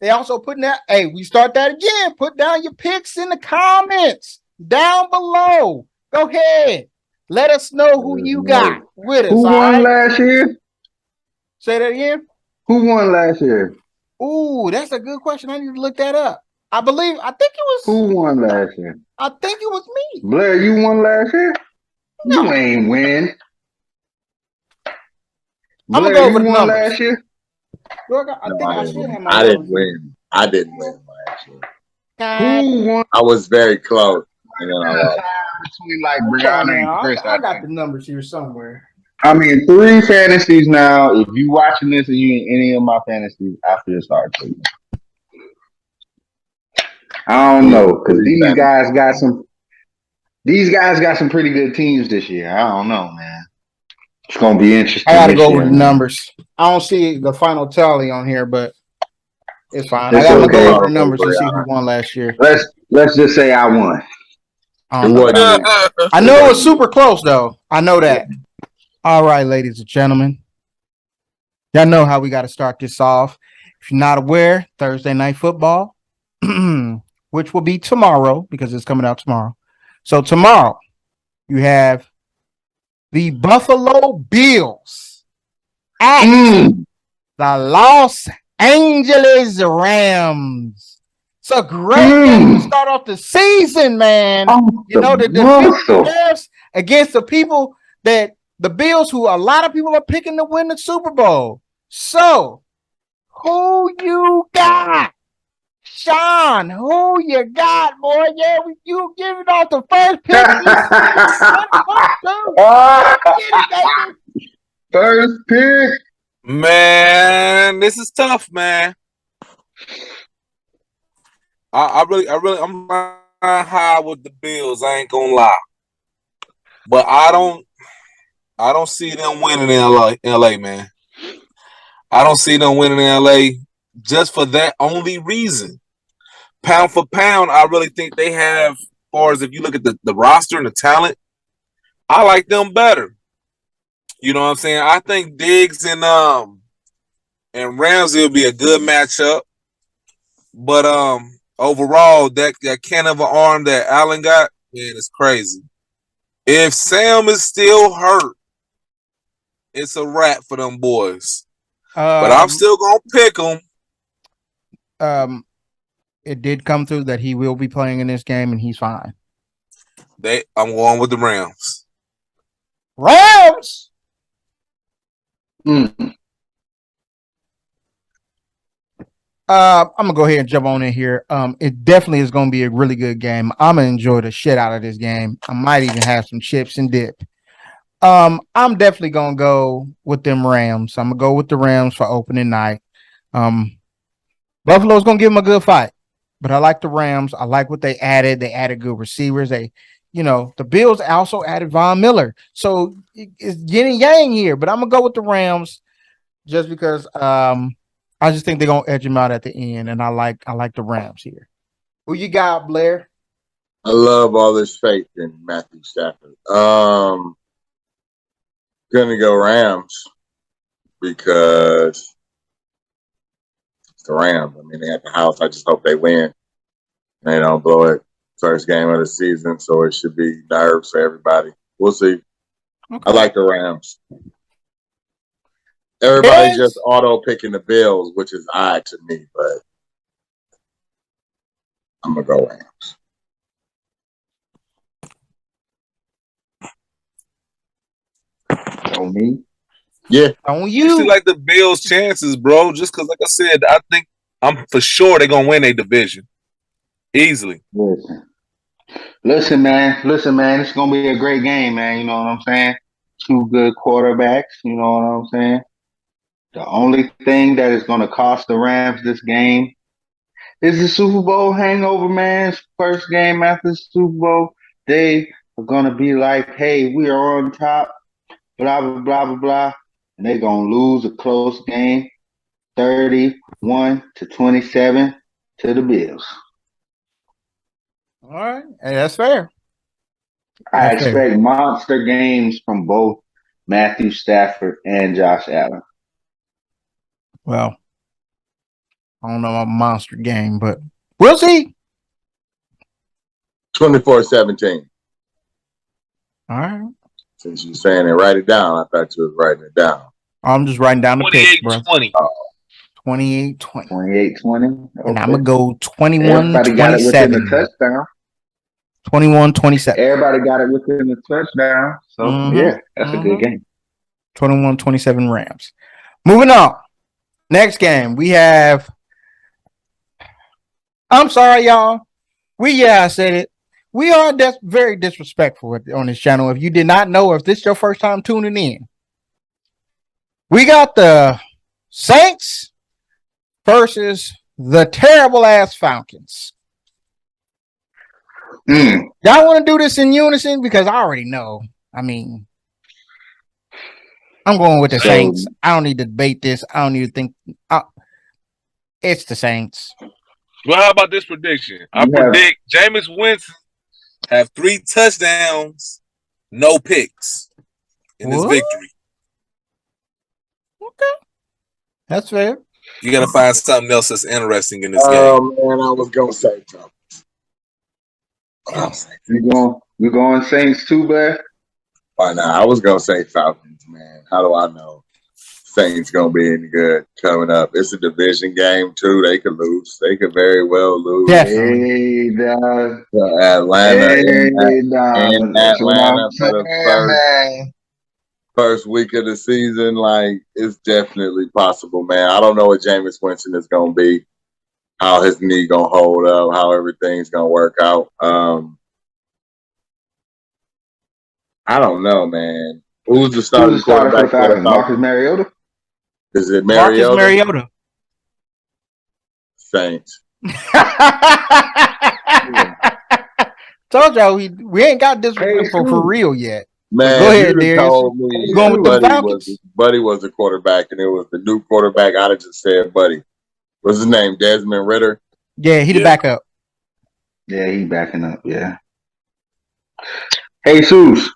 They also putting that, hey, we start that again. Put down your picks in the comments down below. Go ahead. Let us know who you got No. with us, Who all won right? last year? Say that again. Who won last year? Ooh, that's a good question. I need to look that up. I think Who won last year? it was me. Blair, you won last year? You No, ain't win. I'm gonna Blair, go you over the won last numbers. year? I No, think I I didn't should win. have my I didn't numbers. win. I didn't win last year. God, Who won I was very close, and then I lost. between like hold on Brianna and now. Chris, I I got think. the numbers here somewhere. I mean, 3 fantasies now. If you watching this and you in any of my fantasies, I feel sorry for you. I don't Three, know, because three fantasy. these guys got some pretty good teams this year. I don't know, man. It's gonna be I interesting gotta this go over year, the man. numbers. I don't see the final tally on here, but it's fine. It's I'm gonna go okay. over the Okay, numbers and see who Brianna. won last year. Let's just say I won. I don't It know about wasn't that. me. I It know it's wasn't me. super close though. I know that. All right, ladies and gentlemen. Y'all know how we got to start this off. If you're not aware, Thursday night football, which will be tomorrow because it's coming out tomorrow. So tomorrow you have the Buffalo Bills at Mm. the Los Angeles Rams. It's a great game to Mm. start off the season, man. Off The the defeated muscle. champs against the people that the Bills, who a lot of people are picking to win the Super Bowl. So, who you got? Sean, who you got, boy? Yeah, you giving off the first pick of this season 2022. Get it, baby. First pick. Man, this is tough, man. I'm riding high with the Bills. I ain't gonna lie, but I don't see them winning in LA, man. I don't see them winning in LA just for that only reason. Pound for pound, I really think they have, as far as if you look at the roster and the talent, I like them better. You know what I'm saying? I think Diggs and Ramsey will be a good matchup. But overall, that can of an arm that Allen got, Man, it's crazy. If Sam is still hurt, it's a wrap for them boys. But I'm still gonna pick them. It did come through that he will be playing in this game, and he's fine. I'm going with the Rams. Rams. Mm. I'm gonna go ahead and jump on in here. It definitely is gonna be a really good game. I'm gonna enjoy the shit out of this game. I might even have some chips and dip. I'm definitely gonna go with them Rams. I'm gonna go with the Rams for opening night. Buffalo's gonna give them a good fight, but I like the Rams. I like what they added. They added good receivers. The Bills also added Von Miller. So it's yin and yang here, but I'm gonna go with the Rams just because I just think they're gonna edge him out at the end, and I like the Rams here. Who you got, Blair? I love all this faith in Matthew Stafford. Gonna go Rams because it's the Rams. I mean, they at the house. I just hope they win. They don't blow it. First game of the season, so it should be nerves for everybody. We'll see. Okay. I like the Rams. Everybody's just auto picking the Bills, which is odd to me, but I'm gonna go Rams. On me? Yeah. On you. You see, like the Bills' chances, bro. Just because, like I said, I think I'm for sure they're gonna win a division easily. Listen, man. It's gonna be a great game, man. You know what I'm saying? Two good quarterbacks. You know what I'm saying? The only thing that is gonna cost the Rams this game is the Super Bowl hangover, man. First game after the Super Bowl, they are gonna be like, "Hey, we are on top." Blah blah blah blah blah, and they're gonna lose a close game, 31-27 to the Bills. All right, hey, that's fair. I expect monster games from both Matthew Stafford and Josh Allen. Well, I don't know about monster game, but we'll see. 24-17. All right. Since you're saying it, write it down. I thought you was writing it down. I'm just writing down the picks, bro. 28-20. 28-20. 28-20. Okay. And I'm going to go 21-27. Everybody got it within the touchdown. 21-27. Everybody got it within the touchdown. So, yeah, that's a good game. 21-27 Rams. Moving on. Next game, we have... I'm sorry, y'all. I said it. We are very disrespectful on this channel. If you did not know, if this is your first time tuning in, we got the Saints versus the terrible ass Falcons. Y'all want to do this in unison? Because I already know. I mean, I'm going with the Saints. I don't need to debate this. I don't need to think. It's the Saints. Well, how about this prediction? I predict Jameis Winston have 3 touchdowns, no picks in this victory. Okay. That's fair. You got to find something else that's interesting in this game. Man, I was going to say something. You going Saints too, bud? Why not? I was going to say Falcons, man. How do I know? Saints going to be any good coming up. It's a division game, too. They could lose. They could very well lose. Definitely. Atlanta in Atlanta for the first week of the season. Like, it's definitely possible, man. I don't know what Jameis Winston is going to be, how his knee going to hold up, how everything's going to work out. I don't know, man. Who's the starting quarterback for the Marcus Mariota? Is it Mariota? Marcus Mariota. Saints. Told y'all we ain't got this for real yet. Man, go ahead, you told me going with the Falcons? Buddy was the quarterback, and it was the new quarterback. I'd have just said Buddy. What's his name? Desmond Ritter? Yeah, he the backup. Yeah, he backing up, yeah. Hey, Jesus.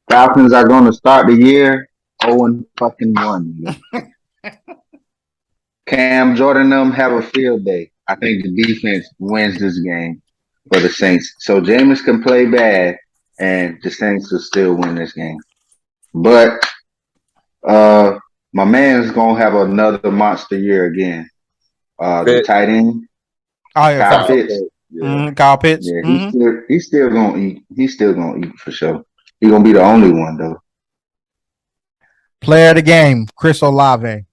Falcons are going to start the year 0-1. Cam Jordan them have a field day. I think the defense wins this game. for the Saints. So Jameis can play bad, and the Saints will still win this game. But my man's gonna have another monster year again. The Fit. tight end, Oh yeah, Kyle facts. Kyle Pitts. Pitts. Yeah. Kyle Pitts. Yeah, he's still gonna eat. He's still gonna eat for sure. He's gonna be the only one though. Player of the game, Chris Olave.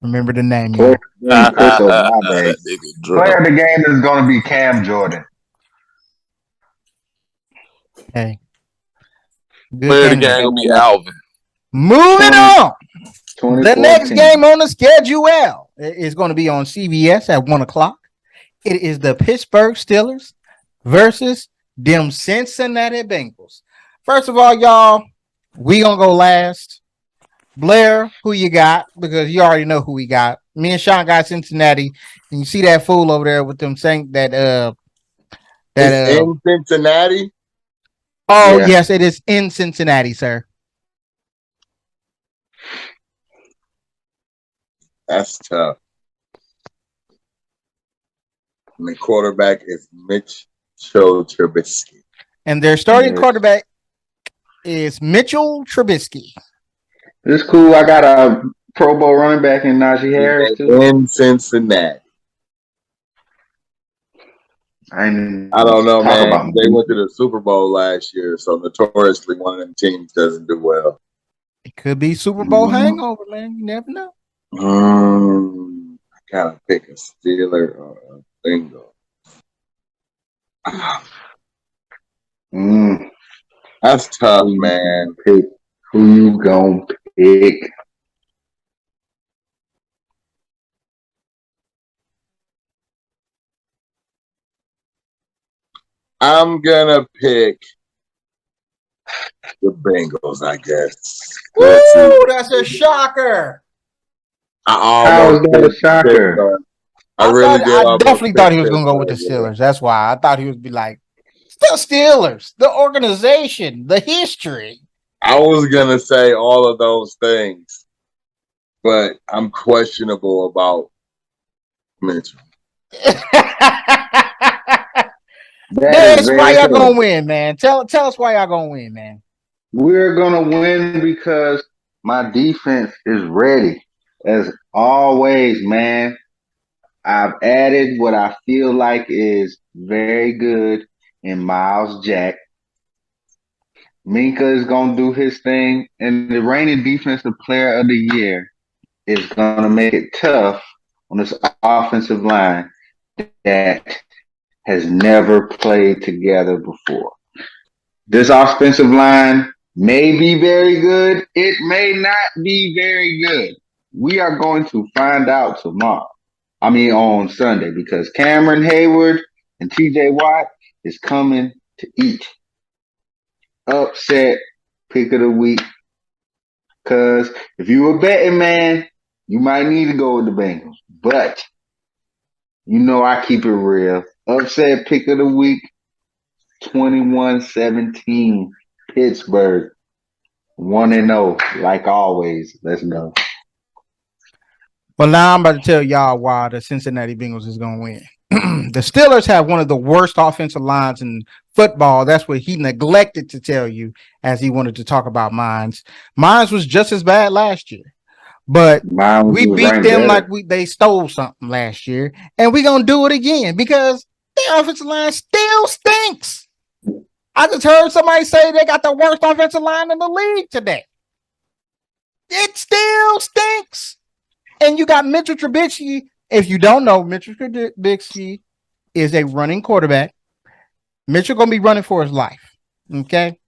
Remember the name, Player y'all. of the game, Chris Olave. That nigga Player drunk. of the game is gonna be Cam Jordan. Hey, good Player of the candidate. game gonna be Alvin. Moving 20, on. The next 2014. game on the schedule is going to be on CBS at 1:00. It is the Pittsburgh Steelers versus them Cincinnati Bengals. First of all, y'all, we gonna go last. Blair, who you got? Because you already know who we got. Me and Sean got Cincinnati, and you see that fool over there with them saying that It's in Cincinnati. oh Yeah. yes, it is in Cincinnati, sir. That's tough. And the quarterback is Mitchell Trubisky. And their starting Yes. quarterback is Mitchell Trubisky. It's cool. I got a Pro Bowl running back in Najee Harris too. In Cincinnati. I don't know, talk man. about They went to the Super Bowl last year, so notoriously one of them teams doesn't do well. It could be Super Bowl hangover, man. You never know. I gotta pick a Steeler or a Bengal. That's tough, man. Pick who you gonna pick? I'm gonna pick the Bengals, I guess. Woo, that's a shocker. How is that a shocker? I really did. I definitely thought he was gonna go with the Steelers. That's why I thought he would be like the Steelers, the organization, the history. I was gonna say all of those things, but I'm questionable about Mitchell. That's why y'all gonna win, man. Tell us why y'all gonna win, man. We're gonna win because my defense is ready, as always, man. I've added what I feel like is very good in Miles Jack. Minka is gonna do his thing, and the reigning defensive player of the year is gonna make it tough on this offensive line that has never played together before. This offensive line may be very good. It may not be very good. We are going to find out tomorrow. I mean, on Sunday, because Cameron Hayward and TJ Watt is coming to eat. Upset pick of the week. Because if you were betting, man, you might need to go with the Bengals. But you know I keep it real. Upset pick of the week, 21-17, Pittsburgh. 1-0, like always. Let's go. Well, now I'm about to tell y'all why the Cincinnati Bengals is going to win. The Steelers have one of the worst offensive lines in football. That's what he neglected to tell you as he wanted to talk about mines. Mines was just as bad last year, but we beat them like they stole something last year, and we're going to do it again because the offensive line still stinks. I just heard somebody say they got the worst offensive line in the league today. It still stinks. And you got Mitchell Trubisky. If you don't know, Mitchell Trubisky is a running quarterback. Mitchell gonna be running for his life. Okay,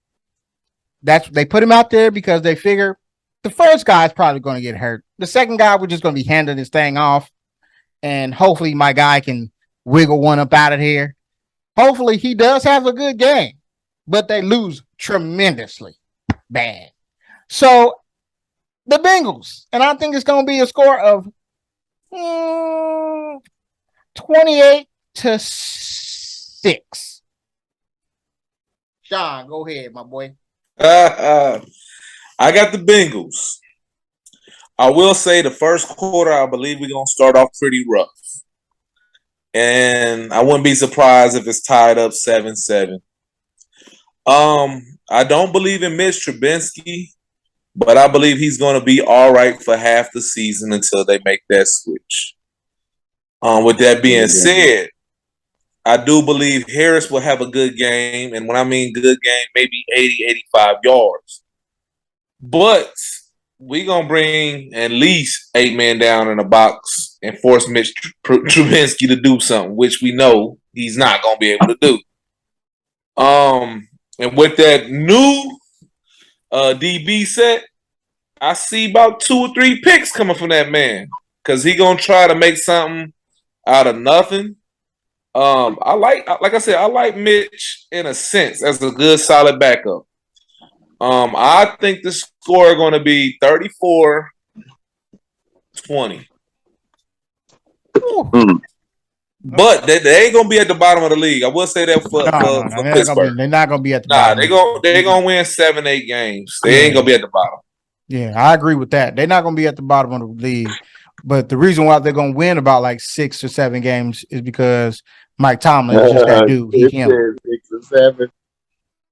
they put him out there because they figure the first guy is probably going to get hurt. The second guy, we're just going to be handing this thing off, and hopefully my guy can wiggle one up out of here. Hopefully he does have a good game, but they lose tremendously bad. So the Bengals, and I think it's going to be a score of 28-6. Sean, go ahead, my boy. I got the Bengals. I will say the first quarter, I believe we're going to start off pretty rough. and I wouldn't be surprised if it's tied up 7-7. I don't believe in Mitch Trubisky, but I believe he's going to be all right for half the season until they make that switch. With that being said, I do believe Harris will have a good game, and when I mean good game, maybe 80, 85 yards. But we're going to bring at least 8 men down in a box and force Mitch Trubisky to do something, which we know he's not going to be able to do. And with that new DB set, I see about 2 or 3 picks coming from that man because he going to try to make something out of nothing. Like I said, I like Mitch in a sense as a good solid backup. I think the score is going to be 34-20. But they ain't gonna be at the bottom of the league. I will say that for Pittsburgh. They're not gonna be at the bottom. They're gonna win 7-8 games. They ain't gonna be at the bottom. Yeah, I agree with that. They're not gonna be at the bottom of the league. But the reason why they're gonna win about like 6 or 7 games is because Mike Tomlin is just that dude. He him. 6 or 7.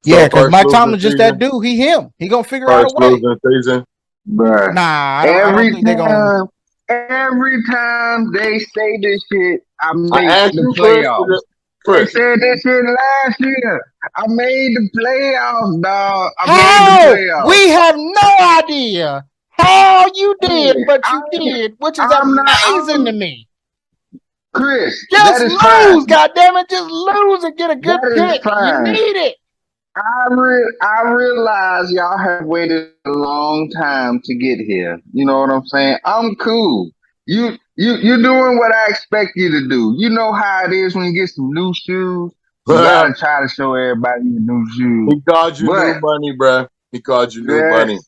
Yeah, because Mike Tomlin's just that dude. He him. He gonna figure out a way. Season. Bruh. Nah, I don't think they're gonna. Every time they say this shit, I make the playoffs. They said this shit last year. I made the playoffs, dog. I made the playoffs. We have no idea how you did, but you did, which is amazing to me. Chris, just lose, goddammit. Just lose and get a good pick. You need it. I realize y'all have waited a long time to get here. You know what I'm saying? I'm cool. You're doing what I expect you to do. You know how it is when you get some new shoes. You gotta try to show everybody your new shoes. He called you new money, bro. He called you new money.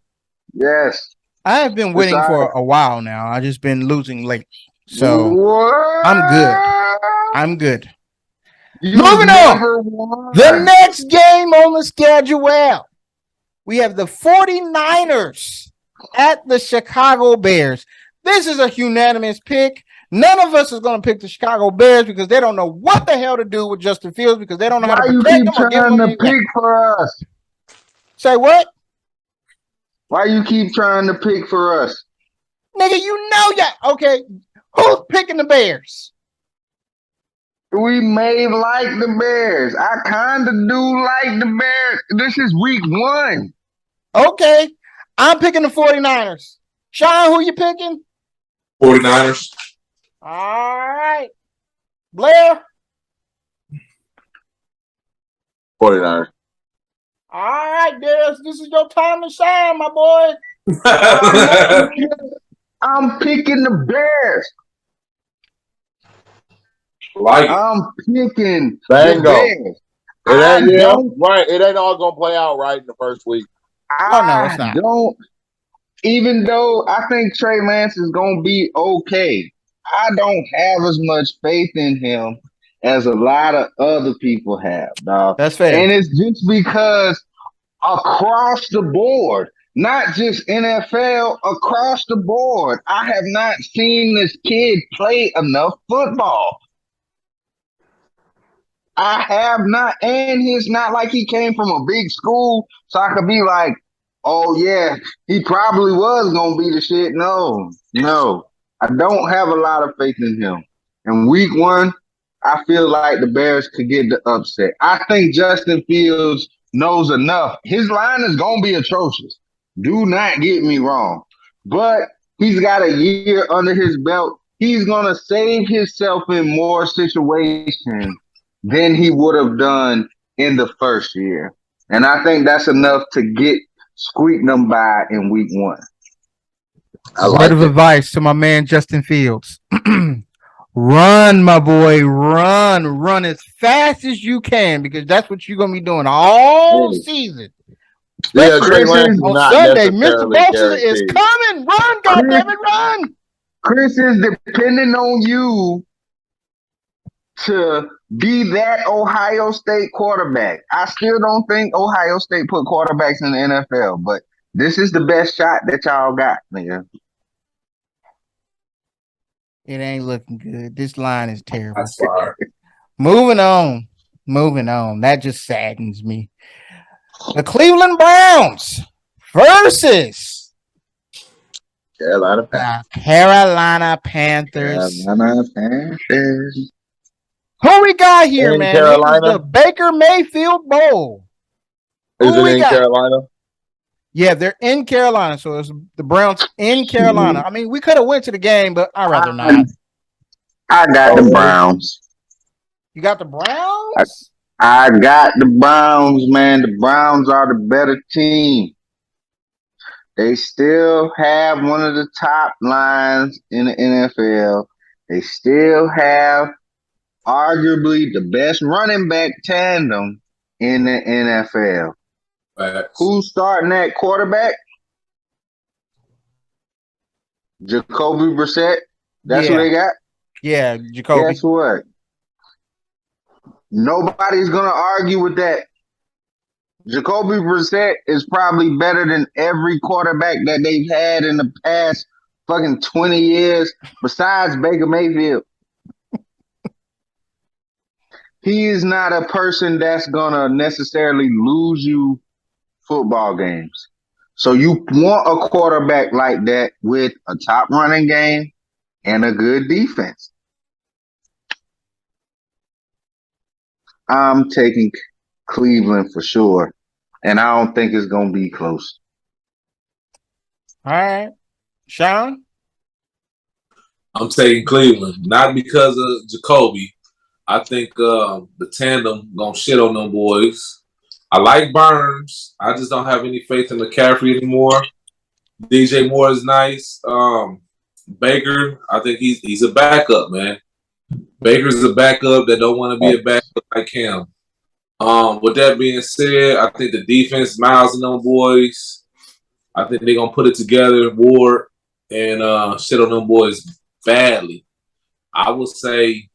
Yes. I have been winning for a while now. I've just been losing lately. So I'm good. Moving on. The next game on the schedule. We have the 49ers at the Chicago Bears. This is a unanimous pick. None of us is going to pick the Chicago Bears because they don't know what the hell to do with Justin Fields because they don't know how to protect him or give him anything. Why you keep trying to pick for us? Say what? Why you keep trying to pick for us? Nigga, you know okay. Who's picking the Bears? We may like the Bears. I kind of do like the Bears. This is week 1. Okay. I'm picking the 49ers. Sean, who you picking? 49ers. All right. Blair? 49ers. All right, Darius. This is your time to shine, my boy. I'm picking the Bears. I'm picking the Bears. It ain't all gonna play out right in the first week. No, it's not. Even though I think Trey Lance is gonna be okay, I don't have as much faith in him as a lot of other people have, dog. That's fair. And it's just because across the board, not just NFL, across the board, I have not seen this kid play enough football. I have not, and it's not like he came from a big school, so I could be like, oh yeah, he probably was gonna be the shit. No, I don't have a lot of faith in him. In week 1, I feel like the Bears could get the upset. I think Justin Fields knows enough. His line is gonna be atrocious. Do not get me wrong, but he's got a year under his belt. He's gonna save himself in more situations than he would have done in the first year. And I think that's enough to squeak them by in week 1. Word of advice to my man Justin Fields. Run, my boy. Run as fast as you can because that's what you're going to be doing all season. Yeah, Trey Lance on Sunday, Mr. Bosa is coming. Run, goddammit, run. Chris is depending on you to be that Ohio State quarterback. I still don't think Ohio State put quarterbacks in the NFL, but this is the best shot that y'all got, nigga. It ain't looking good. This line is terrible. That's fire. Moving on. That just saddens me. The Cleveland Browns versus Carolina the Panthers. Carolina Panthers. Carolina Panthers. Who we got here, In man? This is the Carolina? Baker Mayfield Bowl. Is Who it we in got? Carolina? Yeah, they're in Carolina, so it's the Browns in Carolina. I mean, we could have went to the game, but I'd rather not. I got the Browns. You got the Browns? I got the Browns, man. The Browns are the better team. They still have one of the top lines in the NFL. They still have arguably the best running back tandem in the NFL. Facts. Who's starting at quarterback? Jacoby Brissett. That's who they got? Yeah, Jacoby. Guess what? Nobody's going to argue with that. Jacoby Brissett is probably better than every quarterback that they've had in the past fucking 20 years besides Baker Mayfield. He is not a person that's going to necessarily lose you football games. So you want a quarterback like that with a top running game and a good defense. I'm taking Cleveland for sure, and I don't think it's going to be close. All right. Sean? I'm taking Cleveland, not because of Jacoby. I think the tandem gonna shit on them boys. I like Burns. I just don't have any faith in McCaffrey anymore. DJ Moore is nice. Baker, I think he's a backup, man. Baker's a backup that don't want to be a backup like him. With that being said, I think the defense, Miles and them boys, I think they're gonna put it together, Ward, and shit on them boys badly. I would say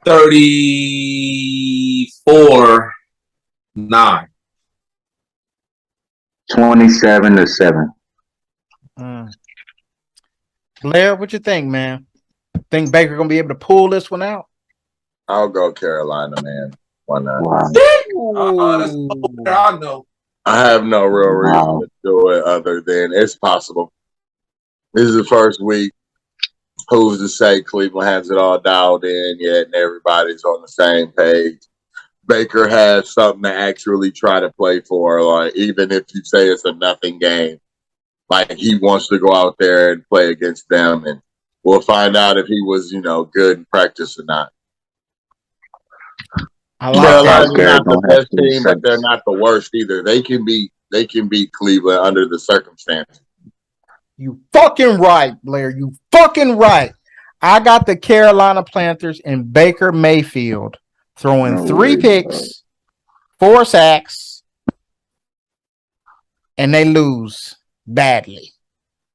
34-9. 27-7. Blair, what you think, man? Think Baker gonna be able to pull this one out? I'll go Carolina, man. Why not? Wow. I know. I have no real reason to do it other than it's possible. This is the first week. Who's to say Cleveland has it all dialed in yet and everybody's on the same page? Baker has something to actually try to play for. Like, even if you say it's a nothing game, like he wants to go out there and play against them, and we'll find out if he was, good in practice or not. Carolina's not the best team, but they're not the worst either. They can beat Cleveland under the circumstances. You fucking right, Blair. You fucking right. I got the Carolina Panthers and Baker Mayfield throwing 3 picks, 4 sacks, and they lose badly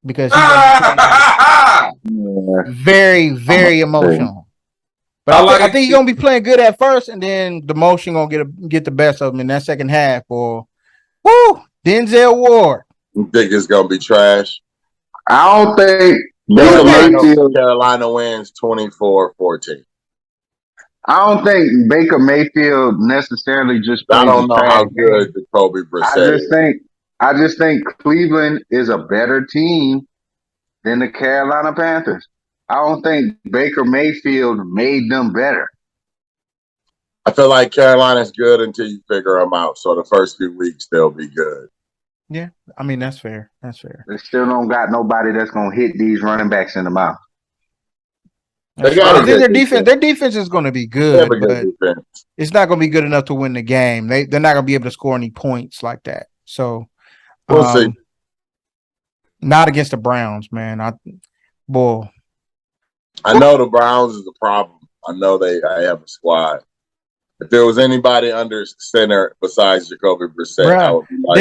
because he's very, very emotional. But I think he's gonna be playing good at first, and then the motion gonna get the best of him in that second half. Or Denzel Ward. You think it's gonna be trash? I don't think Carolina wins 24-14. I don't think Baker Mayfield necessarily just. I don't know how good Jacoby Brissett is. I just think Cleveland is a better team than the Carolina Panthers. I don't think Baker Mayfield made them better. I feel like Carolina's good until you figure them out. So the first few weeks they'll be good. Yeah, I mean that's fair. That's fair. They still don't got nobody that's gonna hit these running backs in the mouth. They got their defense. Their defense is going to be good, but defense. It's not going to be good enough to win the game. They're not going to be able to score any points like that. So we'll see. Not against the Browns, man. I know the Browns is a problem. I know I have a squad. If there was anybody under center besides Jacoby Brissett, I would be like,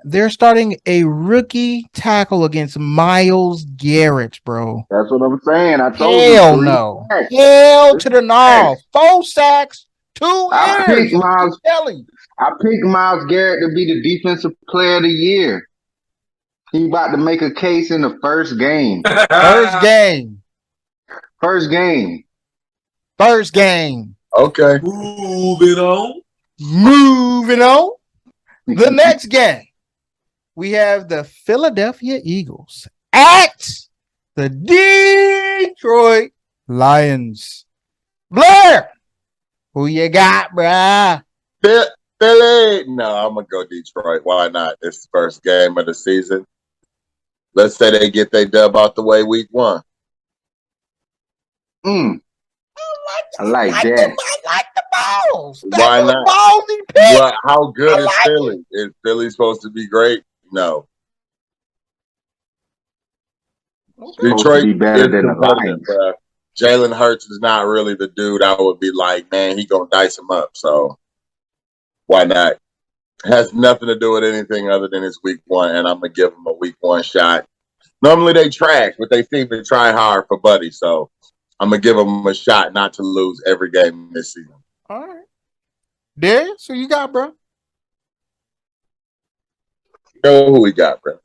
they're starting a rookie tackle against Myles Garrett, bro. That's what I'm saying. I told you. Hell no. Hell to the no. 4 sacks, 2 errors. I picked Myles Garrett to be the defensive player of the year. He about to make a case in the first game. First game. First game. First game. Okay. Moving on. Moving on. The next game, we have the Philadelphia Eagles at the Detroit Lions. Blair, who you got, bruh? Philly. No, I'm gonna go Detroit. Why not? It's the first game of the season. Let's say they get their dub out the way week 1. I I like like that. I like the balls. Why not? Ballsy pick. Well, how good I is like Philly? Is Philly supposed to be great? No. Okay. Supposed to Detroit be better is than the competitive, Lions. bro. Jalen Hurts is not really the dude I would be like, man, he gonna dice him up. So why not? Has nothing to do with anything other than it's week 1, and I'm gonna give him a week 1 shot. Normally they trash, but they seem to try hard for Buddy. So I'm gonna give him a shot not to lose every game this season. All right. Darius, who you got, bro? You know who we got, bro?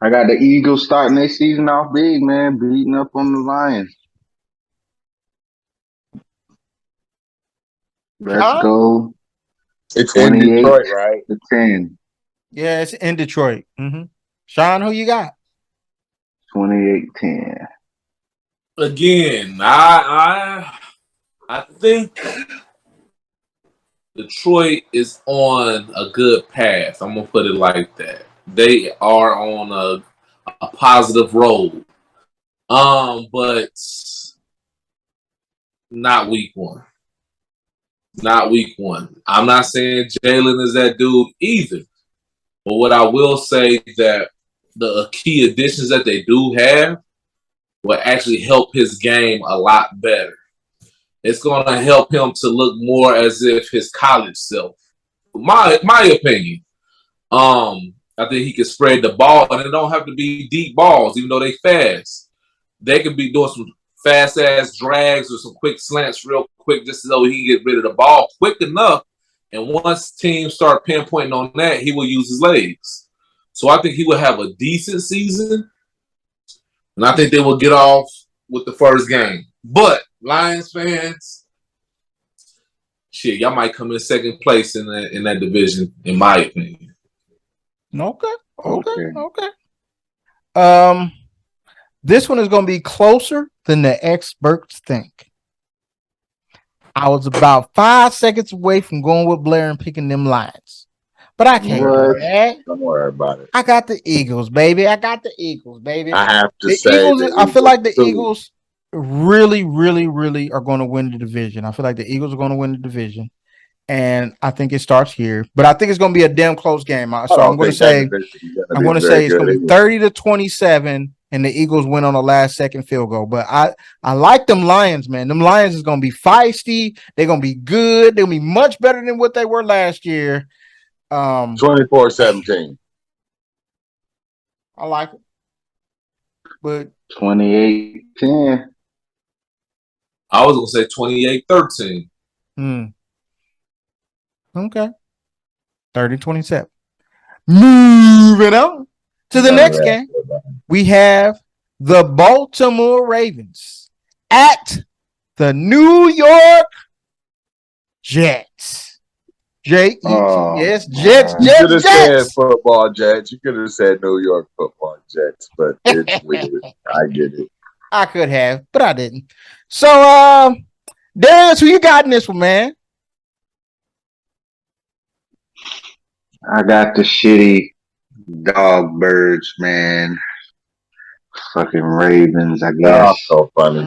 I got the Eagles starting their season off big, man, beating up on the Lions. Let's Sean? go. It's in 28 Detroit, right? to 10. Yeah, it's in Detroit. Mm-hmm. Sean, who you got? 28-10. Again, I think Detroit is on a good path. I'm gonna put it like that. They are on a positive road. But not week 1. Not week 1. I'm not saying Jalen is that dude either. But what I will say that the key additions that they do have will actually help his game a lot better. It's going to help him to look more as if his college self. My opinion. I think he can spread the ball, and it don't have to be deep balls, even though they fast. They could be doing some fast ass drags or some quick slants real quick, just so he can get rid of the ball quick enough. And once teams start pinpointing on that, he will use his legs. So I think he will have a decent season, and I think they will get off with the first game. But Lions fans, shit, y'all might come in second place in that division, in my opinion. Okay. This one is going to be closer than the experts think. I was about 5 seconds away from going with Blair and picking them Lions, but I can't do that. Don't worry about it. I got the Eagles, baby. I have to the say Eagles, I feel like the too. Eagles really, really, really are going to win the division. I feel like the Eagles are going to win the division, and I think it starts here. But I think it's going to be a damn close game. So I'm going to say it's going to be 30-27, and the Eagles win on the last second field goal. But I like them Lions, man. Them Lions is going to be feisty. They're going to be good. They'll be much better than what they were last year. 24-17. I like it. But 28-10. I was going to say 28-13. Okay. 30-27. Moving on to the next game. We have the Baltimore Ravens at the New York Jets. Jets. You could have said football Jets. You could have said New York football Jets, but it's weird. I get it. I could have, but I didn't. So, Darius, who you got in this one, man? I got the shitty dog birds, man. Fucking Ravens, I guess. So funny.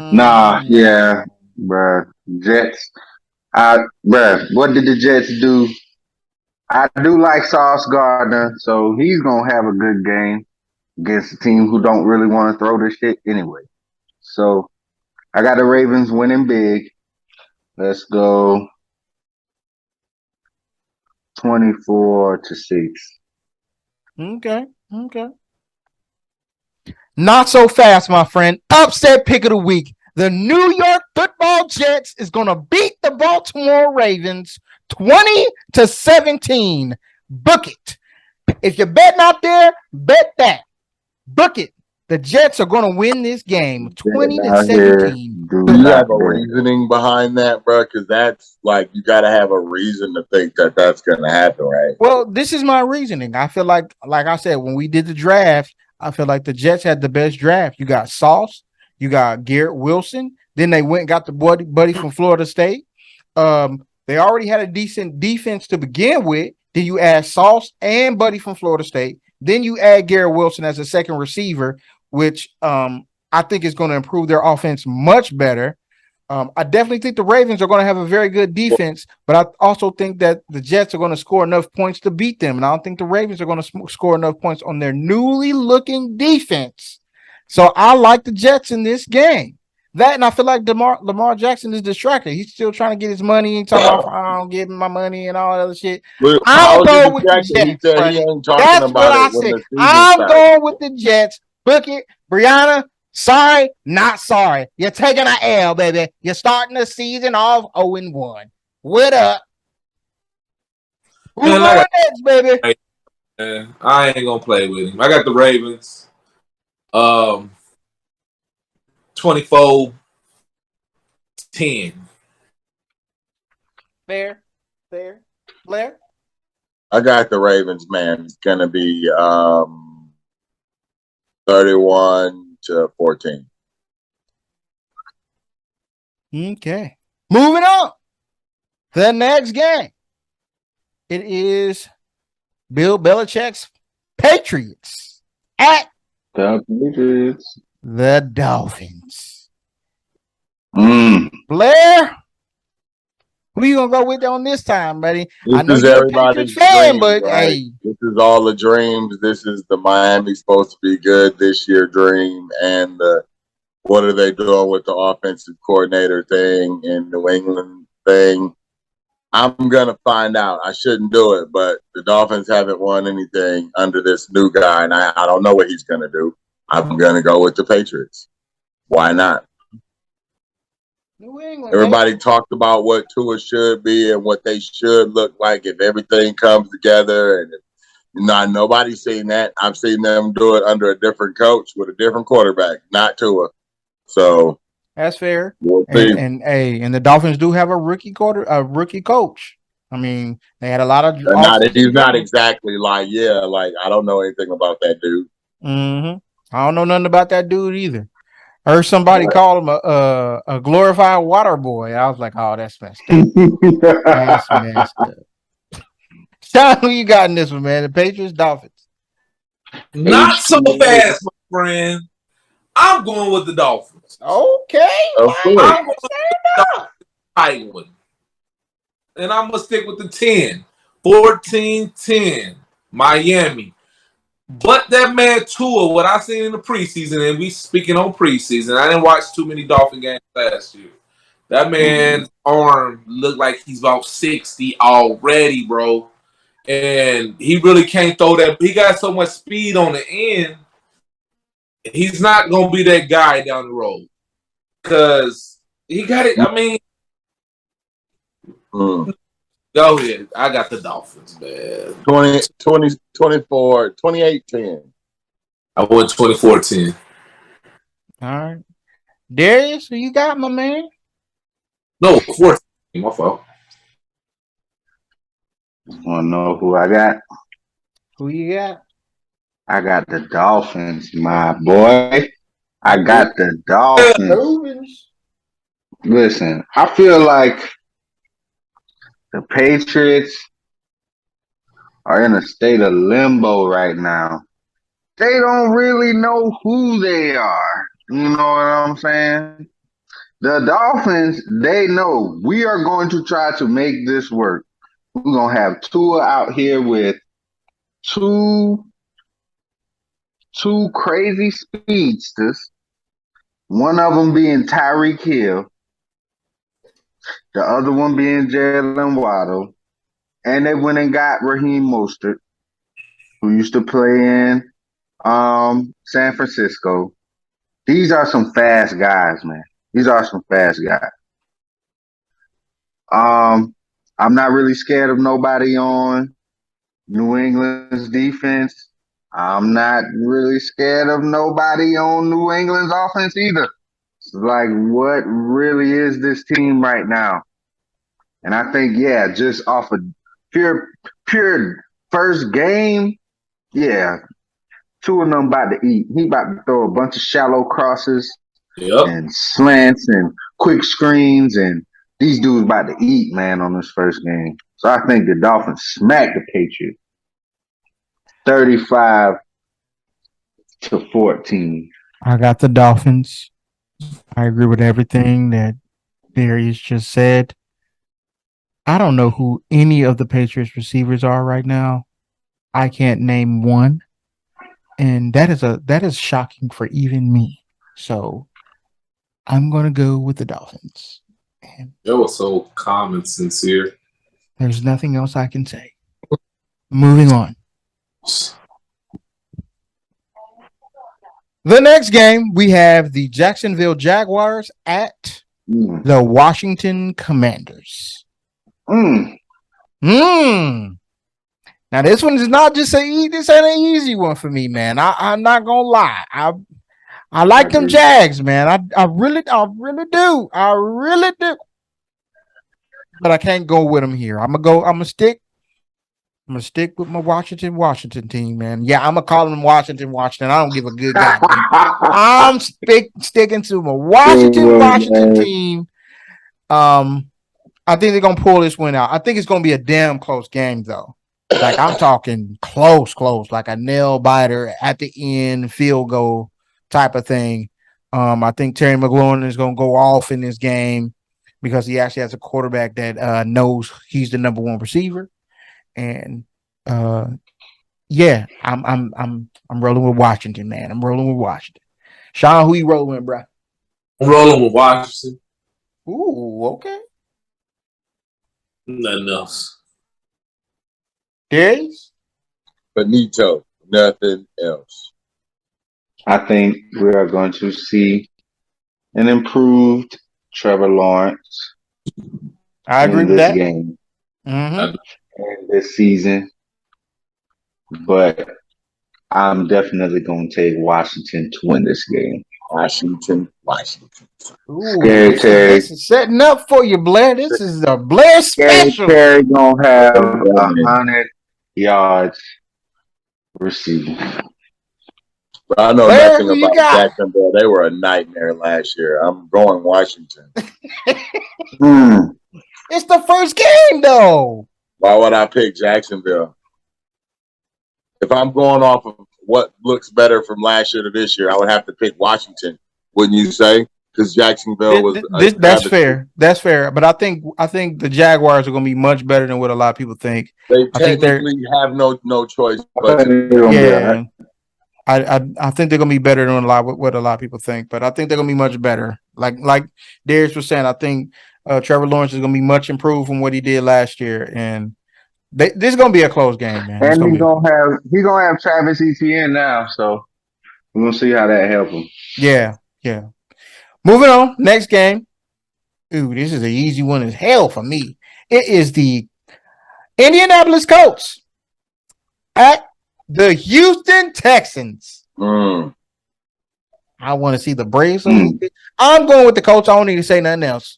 Yeah, bruh. Jets. Bruh, what did the Jets do? I do like Sauce Gardner, so he's gonna have a good game against a team who don't really want to throw this shit anyway. So I got the Ravens winning big. Let's go 24-6. Okay. Not so fast, my friend. Upset pick of the week. The New York Football Jets is going to beat the Baltimore Ravens 20-17. book it. If you're betting out there, bet that. Book it. The Jets are going to win this game, 20 to Out here, 17. do Do you not have a bet. reasoning behind that, bro? Because that's like you got to have a reason to think that that's going to happen, right? Well, this is my reasoning. I feel like I said, when we did the draft, I feel like the Jets had the best draft. You got Sauce, you got Garrett Wilson. Then they went and got the buddy from Florida State. They already had a decent defense to begin with. Then you add Sauce and Buddy from Florida State. Then you add Garrett Wilson as a second receiver, which I think is going to improve their offense much better. I definitely think the Ravens are going to have a very good defense, but I also think that the Jets are going to score enough points to beat them. And I don't think the Ravens are going to score enough points on their newly looking defense. So I like the Jets in this game. That, and I feel like Lamar Jackson is distracted. He's still trying to get his money and talking about, I don't give him my money and all that other shit. Well, I'm how is it going with the distracted? He Jets, said he buddy. ain't talking That's what about I it when said. the season I'm starts. going with the Jets. Book it. Brianna, sorry, not sorry. You're taking an L, baby. You're starting the season off 0-1. What up? Who Man, going next, baby? Man, I ain't gonna play with him. I got the Ravens. 24-10. Fair. Blair? I got the Ravens, man. It's going to be 31-14. Okay. Moving on. The next game. It is Bill Belichick's Patriots at The Patriots. the Dolphins. Mm. Blair, who you gonna go with on this time, buddy? I This know is you're a everybody's Patriots fan, dream, but right? hey, This is all the dreams. This is the Miami supposed to be good this year dream, and what are they doing with the offensive coordinator thing and New England thing? I'm gonna find out. I shouldn't do it, but the Dolphins haven't won anything under this new guy, and I don't know what he's gonna do. I'm gonna go with the Patriots. Why not? New England, baby. Everybody talked about what Tua should be and what they should look like if everything comes together. And nobody's seen that. I've seen them do it under a different coach with a different quarterback, not Tua. So That's fair. we'll see. And the Dolphins do have a rookie coach. I mean, they had a lot of He's not offseason. exactly like I don't know anything about that dude. Mm-hmm. I don't know nothing about that dude either. I heard somebody call him a glorified water boy. I was like, oh, that's messed up. That's messed up. Sean, who you got in this one, man? The Patriots, Dolphins. Not so fast, my friend. I'm going with the Dolphins. Okay. Of course. I'm going with the tight one. And I'm going to stick with the 10. 14-10. Miami. But that man Tua, what I seen in the preseason, and we speaking on preseason, I didn't watch too many Dolphin games last year. That man's arm looked like he's about 60 already, bro. And he really can't throw that. He got so much speed on the end. He's not going to be that guy down the road. Because he got it. I mean, go ahead. I got the Dolphins, man. 24, 28-10. I went 24-10. All right. Darius, who you got, my man? No, 14. My fault. Want to know who I got? Who you got? I got the Dolphins, my boy. I got the Dolphins. Listen, I feel like the Patriots are in a state of limbo right now. They don't really know who they are. You know what I'm saying? The Dolphins, they know we are going to try to make this work. We're going to have Tua out here with two crazy speedsters. One of them being Tyreek Hill, the other one being Jalen Waddle. And they went and got Raheem Mostert, who used to play in San Francisco. These are some fast guys, man. These are some fast guys. I'm not really scared of nobody on New England's defense. I'm not really scared of nobody on New England's offense either. It's like, what really is this team right now? And I think, yeah, just off of pure, pure first game, yeah, two of them about to eat. He about to throw a bunch of shallow crosses Yep. and slants and quick screens, and these dudes about to eat, man, on this first game. So I think the Dolphins smacked the Patriots 35-14. I got the Dolphins. I agree with everything that Darius just said. I don't know who any of the Patriots receivers are right now. I can't name one, and that is shocking for even me. So I'm gonna go with the Dolphins. And That was so calm and sincere. there's nothing else I can say. Moving on. The next game, we have the Jacksonville Jaguars at Mm. the Washington Commanders. Mm. Now this one is not just this ain't an easy one for me, man. I'm not gonna lie. I like them Jags, man. I really do. I really do. But I can't go with them here. I'm gonna stick with my Washington team, man. Yeah, I'm gonna call them Washington. I don't give a good goddamn. I'm sticking to my Washington team. I think they're gonna pull this one out. I think it's gonna be a damn close game, though. Like I'm talking close, like a nail biter at the end, field goal type of thing. I think Terry McLaurin is gonna go off in this game because he actually has a quarterback that knows he's the number one receiver, and yeah, I'm rolling with Washington, man. I'm rolling with Washington. Sean, who you rolling with, bro? I'm rolling with Washington. Ooh, okay. Nothing else. Darius? Benito, nothing else. I think we are going to see an improved Trevor Lawrence I agree in with this that. game Mm-hmm. and this season, but I'm definitely going to take Washington to win this game. Washington. Ooh, Scary Terry. this is setting up for you, Blair. This is the Blair Scary special. Terry gonna have 100 yards receiving. But I know Blair, nothing who you about got? Jacksonville. They were a nightmare last year. I'm going Washington. It's the first game, though. Why would I pick Jacksonville? If I'm going off of what looks better from last year to this year, I would have to pick Washington, wouldn't you say? Because Jacksonville was That's fair. That's fair. But I think the Jaguars are going to be much better than what a lot of people think. They technically have no choice but yeah. I think they're gonna be better than what a lot of people think, but I think they're gonna be much better. Like Darius was saying, I think Trevor Lawrence is gonna be much improved from what he did last year, and this is gonna be a close game, man. And he's gonna have Travis Etienne now, so we're gonna see how that helps him. Yeah. Moving on, next game. Ooh, this is an easy one as hell for me. It is the Indianapolis Colts at the Houston Texans. I want to see the Braves a little bit. I'm going with the Colts. I don't need to say nothing else.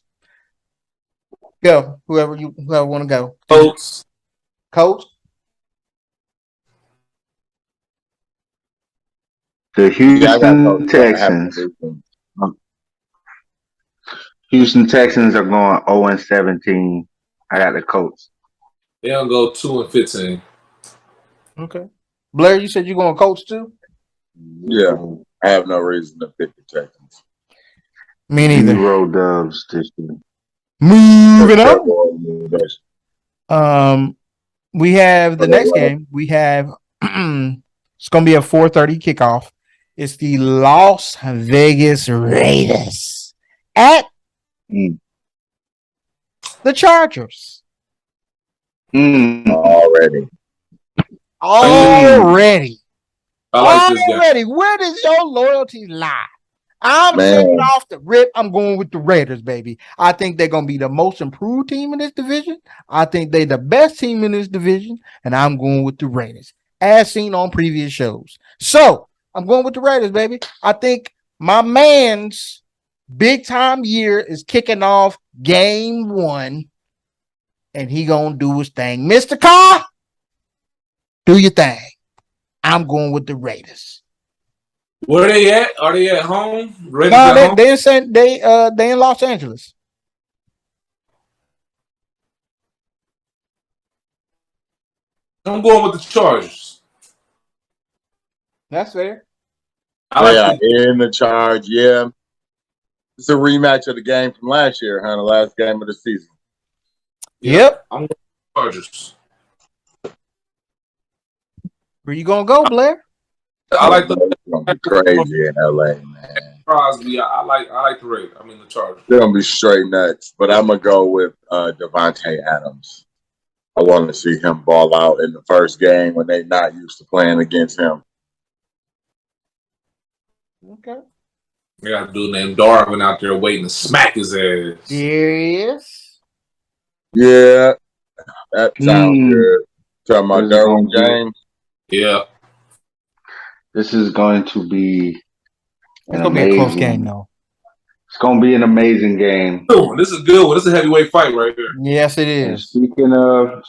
Go, whoever want to go. Colts. The Houston Texans. Houston Texans are going 0-17. I got the Colts. They'll go 2-15. Okay. Blair, you said you're going Colts too? Yeah. I have no reason to pick the Texans. Me neither. 0 dubs this year. Moving on. We have the next game. We have it's gonna be a 4:30 kickoff. It's the Las Vegas Raiders at the Chargers. Already. I like this game. Where does your loyalty lie? I'm saying Man. off the rip, I'm going with the Raiders, baby. I think they're going to be the most improved team in this division. I think they're the best team in this division, and I'm going with the Raiders, as seen on previous shows. So I'm going with the Raiders, baby. I think my man's big time year is kicking off game 1, and he going to do his thing. Mr. Carr, do your thing. I'm going with the Raiders. Where they at? Are they at home? Raiders No, at home? they in Los Angeles. I'm going with the Chargers. That's fair. I They like are in the charge. Yeah. It's a rematch of the game from last year, huh? The last game of the season. Yep. I'm going with the Chargers. Where you gonna go, Blair? I like It's gonna be crazy in LA, man. Crosby. I like the Raiders. I mean the Chargers. They're gonna be straight nuts. But I'm gonna go with Devontae Adams. I want to see him ball out in the first game when they're not used to playing against him. Okay. They got a dude named Donovan out there waiting to smack his ass. There he is. Yeah, that sounds good. Talking about This is Derwin gonna be- James. Yeah. This is going to be It's gonna be a close game, though. It's going to be an amazing game. This is a good one. This is a heavyweight fight right here. Yes, it And is. speaking of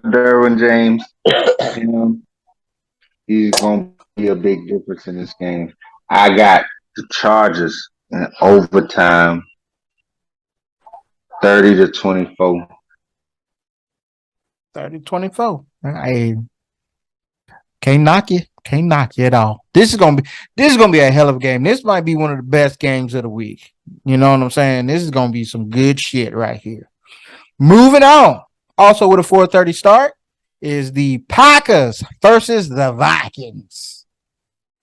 Derwin James, he's going to be a big difference in this game. I got the Chargers in overtime, 30-24. 30-24. I can't knock you. Can't knock you at all. This is gonna be a hell of a game. This might be one of the best games of the week. You know what I'm saying? This is gonna be some good shit right here. Moving on. Also with a 4:30 start is the Packers versus the Vikings.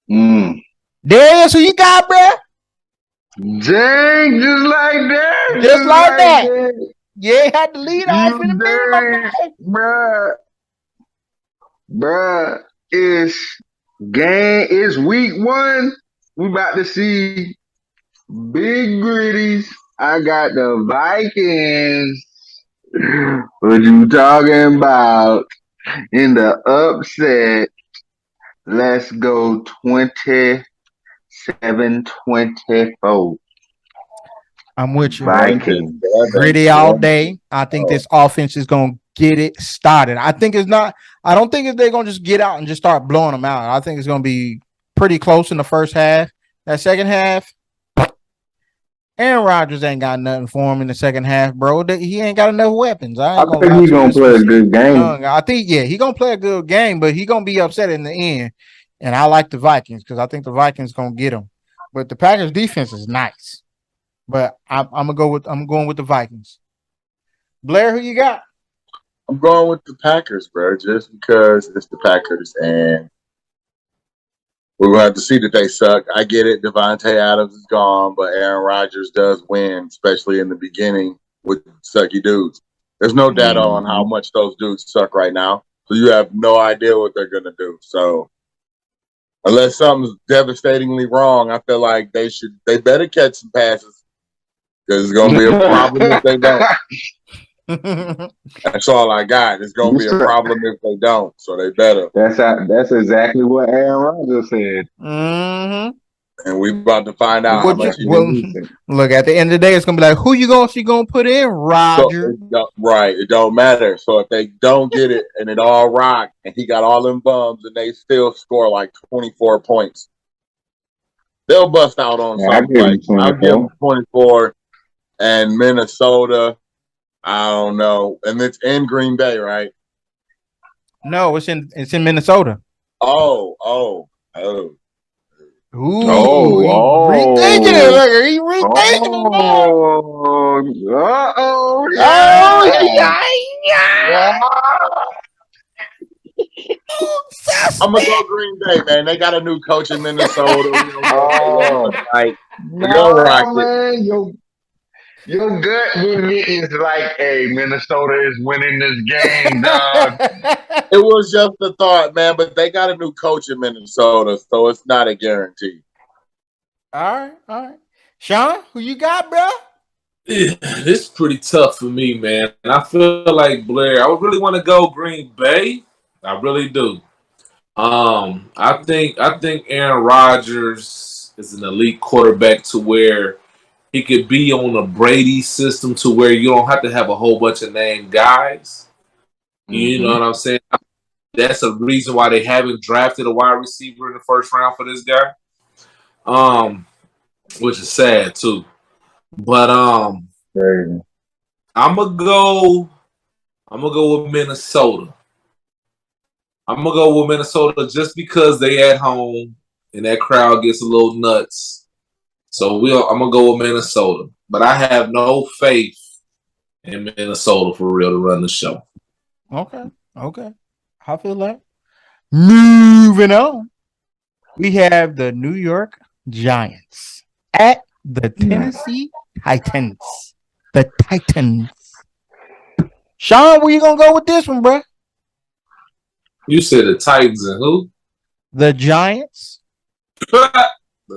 Darius, who you got, bro? Dang, just like that. Just like that. You ain't had to lead off in the middle, my man. Bruh, it's week 1. We about to see big gritties. I got the Vikings. What you talking about? In the upset, let's go 27-24. I'm with you. Vikings. Gritty all day. I think this offense is going to get it started. I don't think they're going to just get out and just start blowing them out. I think it's going to be pretty close in the first half. That second half, Aaron Rodgers ain't got nothing for him in the second half, bro. He ain't got enough weapons. I think he's going to play a good game. I think, he going to play a good game, but he going to be upset in the end. And I like the Vikings because I think the Vikings going to get him. But the Packers defense is nice. But I'm going with the Vikings. Blair, who you got? I'm going with the Packers, bro, just because it's the Packers, and we're gonna have to see that they suck. I get it. Devontae Adams is gone, but Aaron Rodgers does win, especially in the beginning with sucky dudes. There's no data on how much those dudes suck right now, so you have no idea what they're gonna do. So unless something's devastatingly wrong, I feel like they better catch some passes. Because it's gonna be a problem if they don't. That's all I got. It's gonna be a problem if they don't. So they better. That's exactly what Aaron Rodgers said. Mm-hmm. And we about to find out how much. Look, at the end of the day, it's gonna be like, who you gonna put in, Roger? Right. It don't matter. So if they don't get it and it all rock, and he got all them bums, and they still score like 24 points, they'll bust out on something. I'll give them 24. And Minnesota, I don't know. And it's in Green Bay, right? No, it's in Minnesota. Oh. Ooh, rethinking it. Look, he rethinking it. I'm gonna go Green Bay, man. They got a new coach in Minnesota. Your gut with me is like, hey, Minnesota is winning this game, dog. It was just a thought, man, but they got a new coach in Minnesota, so it's not a guarantee. All right. Sean, who you got, bro? Yeah, this is pretty tough for me, man. And I feel like Blair. I would really want to go Green Bay. I really do. I think Aaron Rodgers is an elite quarterback to where he could be on a Brady system to where you don't have to have a whole bunch of named guys. You know Mm-hmm. what I'm saying? That's a reason why they haven't drafted a wide receiver in the first round for this guy. Um, which is sad too. But Crazy. I'm gonna go. I'm gonna go with Minnesota. I'm gonna go with Minnesota just because they at home and that crowd gets a little nuts. So I'm gonna go with Minnesota, but I have no faith in Minnesota for real to run the show. Okay. Okay. I feel that. Moving on. We have the New York Giants at the Yeah. Tennessee Titans. The Titans. Sean, where you gonna go with this one, bro? You said the Titans and who? The Giants. The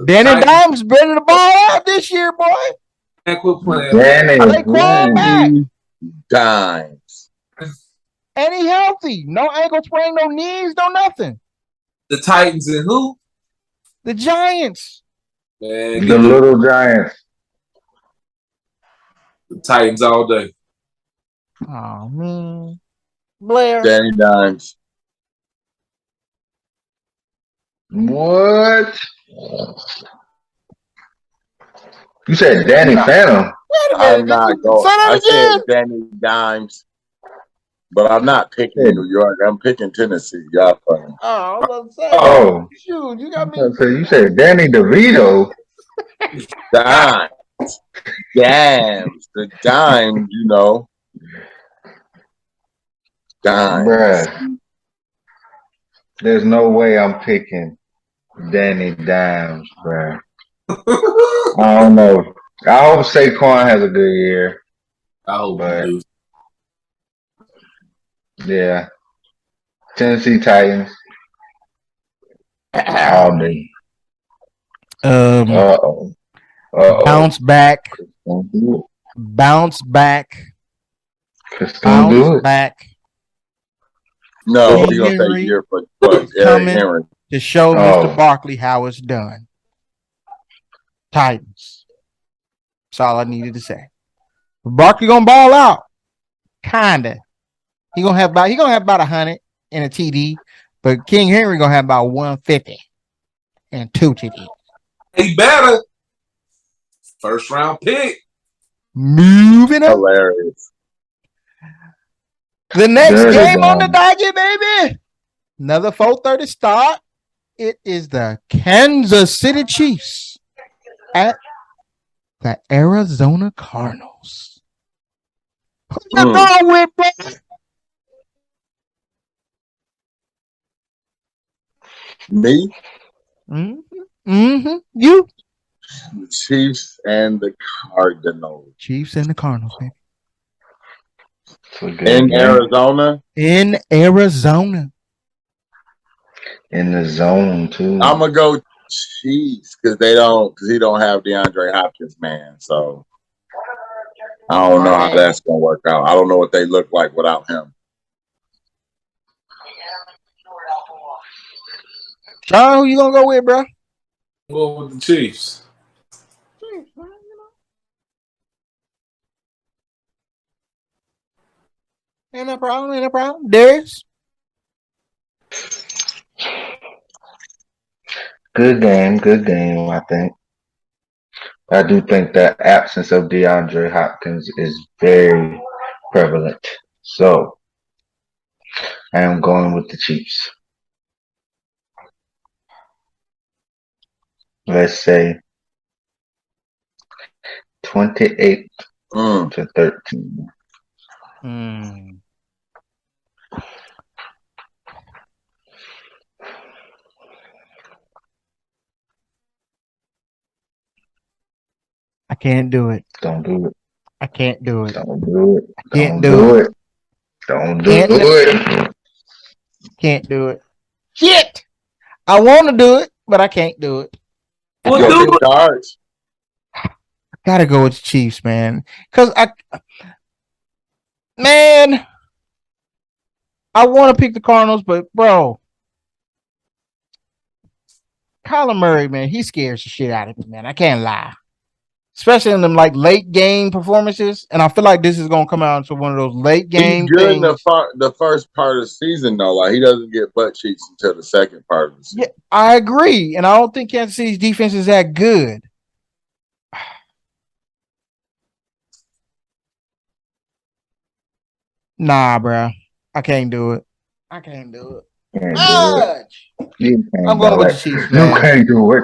Danny Titans. Dimes better the ball out this year, boy. Man, quit playing, man. Danny, Saquon back. Dimes. And he healthy. No ankle sprain, no knees, no nothing. The Titans and who? The Giants. Man, the give me little Giants. the Titans all day. Oh man. Blair. Danny Dimes. What? You said Danny Phantom. Wait a I'm minute. not Say going. I that said again. Danny Dimes, but I'm not picking New York. I'm picking Tennessee. Y'all funny. Oh, I was about to say. Oh, Shoot, you got me. so you said Danny DeVito. Dimes. Dimes. The dimes, dimes. Bruh, there's no way I'm picking Danny Dimes, bruh. I don't know. I hope Saquon has a good year, I hope you but do. yeah. Tennessee Titans all day. Uh-oh. Uh-oh. Bounce back. Don't do it. Bounce back. Just don't Bounce do it. back. No, King he gonna say Henry year for is Eric coming Henry. to show Mr. Barkley how it's done. Titans. That's all I needed to say. Barkley gonna ball out. Kinda. He gonna have about 100 and a TD, but King Henry gonna have about 150 and 2 TD. He better. First round pick. Moving up. Hilarious. The next Dirty game on the Dom. docket, baby. Another 4:30 start. It is the Kansas City Chiefs at the Arizona Cardinals. Who you going with, bro? Me, You. the Chiefs, and the Cardinals. Chiefs and the Cardinals, baby. It's a good In game. Arizona, In Arizona. In the zone too. I'm gonna go Chiefs because he don't have DeAndre Hopkins, man. So I don't know how that's gonna work out. I don't know what they look like without him. Sean, who you gonna go with, bro? Go with the Chiefs. Ain't no problem. Darius? Good game, I think. I do think that absence of DeAndre Hopkins is very prevalent. So I am going with the Chiefs. Let's say 28 to 13. I can't do it. Don't do it. I can't do it. Don't do it. Can't Don't do it. Don't do Can't it. Can't do it. Shit! I want to do it, but I can't do it. Well, Go dude, pick Cards. Gotta go with the Chiefs, man. Because I want to pick the Cardinals, but bro, Kyler Murray, man, he scares the shit out of me, man. I can't lie. Especially in them like late game performances. And I feel like this is gonna come out into one of those late He's game good in things. the first part of the season, though. Like he doesn't get butt cheeks until the second part of the season. Yeah, I agree. And I don't think Kansas City's defense is that good. Nah, bro. I can't do it. I can't do it. Can't do it. Fudge. You can't I'm do going with the it. Chiefs, You man. can't do it.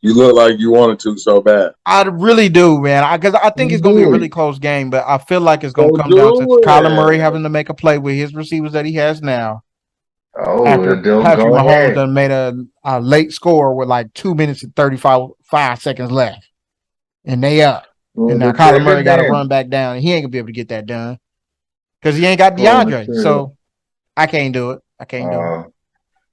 You look like you wanted to so bad. I really do, man. Because I think You it's going to be a do really it. close game, but I feel like it's going to So come down to do Kyler Murray it. having to make a play with his receivers that he has now. Oh, After don't Patrick go Mahomes ahead. done made a late score with like 2 minutes and 35 seconds left. And they up. And now Well, Kyler take Murray it got to then. run back down. And he ain't going to be able to get that done because he ain't got Pull the DeAndre. trigger. So I can't do it. I can't do it. Oh,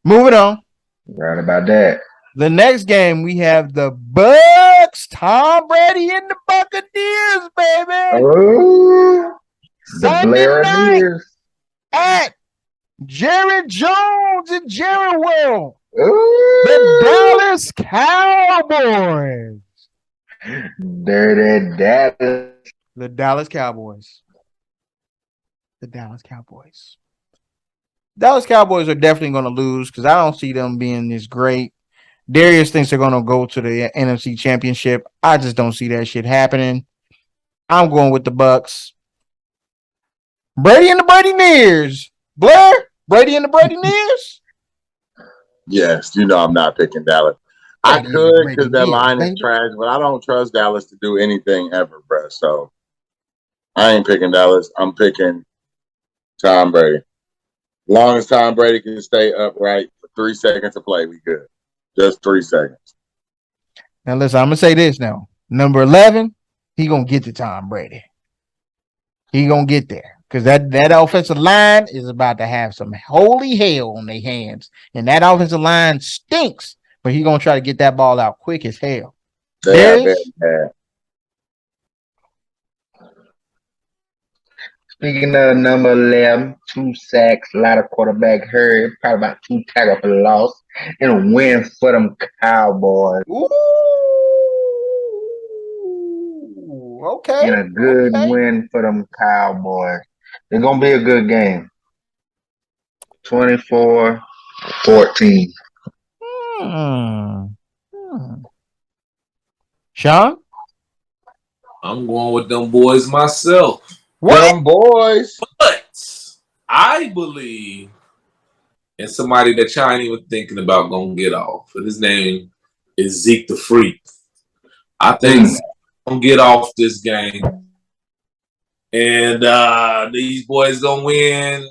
Moving on. right about that. The next game, we have the Bucks, Tom Brady and the Buccaneers, baby. Oh, the Sunday night Blaireneers. at Jerry Jones and Jerry World. The Oh, Dallas Cowboys. dirty Dallas. The Dallas Cowboys. The Dallas Cowboys. Dallas Cowboys are definitely going to lose because I don't see them being this great. Darius thinks they're going to go to the NFC Championship. I just don't see that shit happening. I'm going with the Bucks. Brady and the Bradyneers. Blair, Brady and the Bradyneers. Yes, you know I'm not picking Dallas. I Brady and the could because that Bradyneers, line is baby. trash, but I don't trust Dallas to do anything ever, bro. So I ain't picking Dallas. I'm picking Tom Brady. Long as Tom Brady can stay upright for 3 seconds of play, we good. Just 3 seconds. Now listen, I'm gonna say this now. Number 11, he gonna get to Tom Brady. He gonna get there because that offensive line is about to have some holy hell on their hands, and that offensive line stinks. But he gonna try to get that ball out quick as hell. They have very Darius, bad. Speaking of number 11, 2 sacks, a lot of quarterback hurry, probably about 2 tackles for loss, and a win for them Cowboys. ooh, okay, And a good okay. win for them Cowboys. It's going to be a good game. 24-14. Hmm. Hmm. Sean, I'm going with them boys myself. what? Them boys. But I believe in somebody that y'all ain't even thinking about gonna get off. But his name is Zeke the Freak. I think Zeke gonna get off this game. And these boys gonna win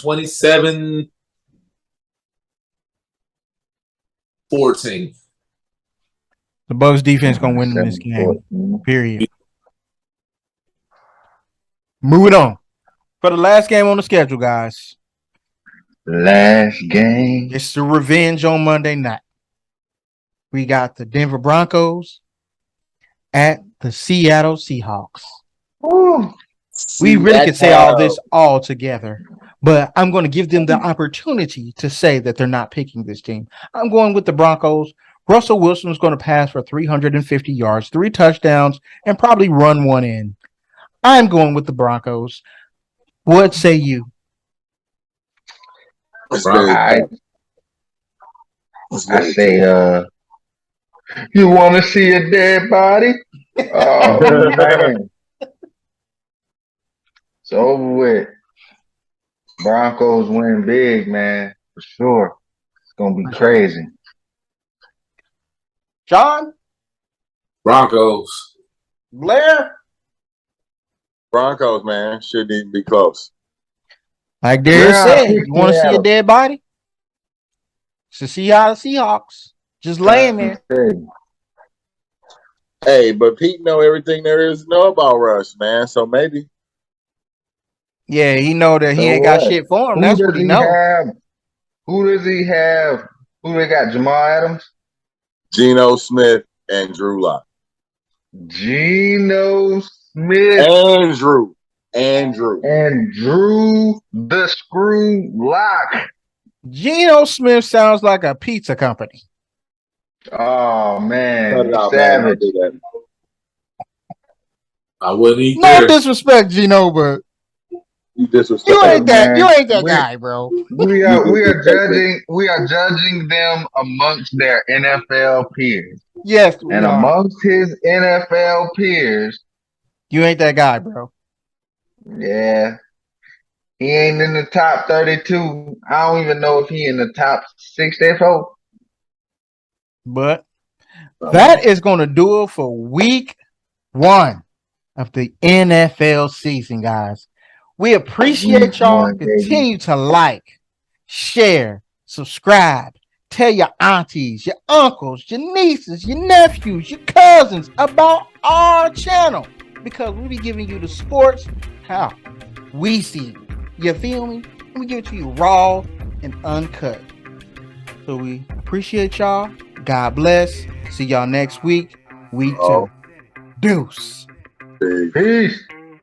27-14. The Bucks defense gonna win this game. 7-14. Period. Moving on. For the last game on the schedule, guys. Last game. It's the revenge on Monday night. We got the Denver Broncos at the Seattle Seahawks. Ooh. We really could say all this all together, but I'm going to give them the opportunity to say that they're not picking this team. I'm going with the Broncos. Russell Wilson is going to pass for 350 yards, 3 touchdowns, and probably run one in. I'm going with the Broncos. What say you? I say, you want to see a dead body? Oh, man. It's over with. Broncos win big, man. For sure. It's going to be crazy. John? Broncos. Blair? Broncos, man. Shouldn't even be close. Like Darius Yeah, said, you want to see a dead body? It's the Seattle Seahawks. Just laying there. Hey, but Pete know everything there is to know about Russ, man. So maybe. Yeah, he know that he So ain't got what? shit for him. Who That's does what he he know. have? Who does he have? Who they got? Jamal Adams, Geno Smith, and Drew Lock. Geno Smith, Andrew. and Drew the Screw Lock. Geno Smith sounds like a pizza company. Oh Cut man, it out, man. savage. Don't do that. I wouldn't eat No there. disrespect, Geno, but You disrespect. you ain't that. Man, You ain't that we- guy, bro. We are judging them amongst their NFL peers. Yes, we And are. amongst his NFL peers, You ain't that guy, bro. yeah, he ain't in the top 32. I don't even know if he in the top 64. But that is going to do it for week 1 of the NFL season, guys. We appreciate Week y'all. 1, baby. Continue to like, share, subscribe. Tell your aunties, your uncles, your nieces, your nephews, your cousins about our channel because we be giving you the sports how we see it. You feel me? We give it to you raw and uncut. So we appreciate y'all. God bless. See y'all next week. Week 2. Deuce. Peace. Peace.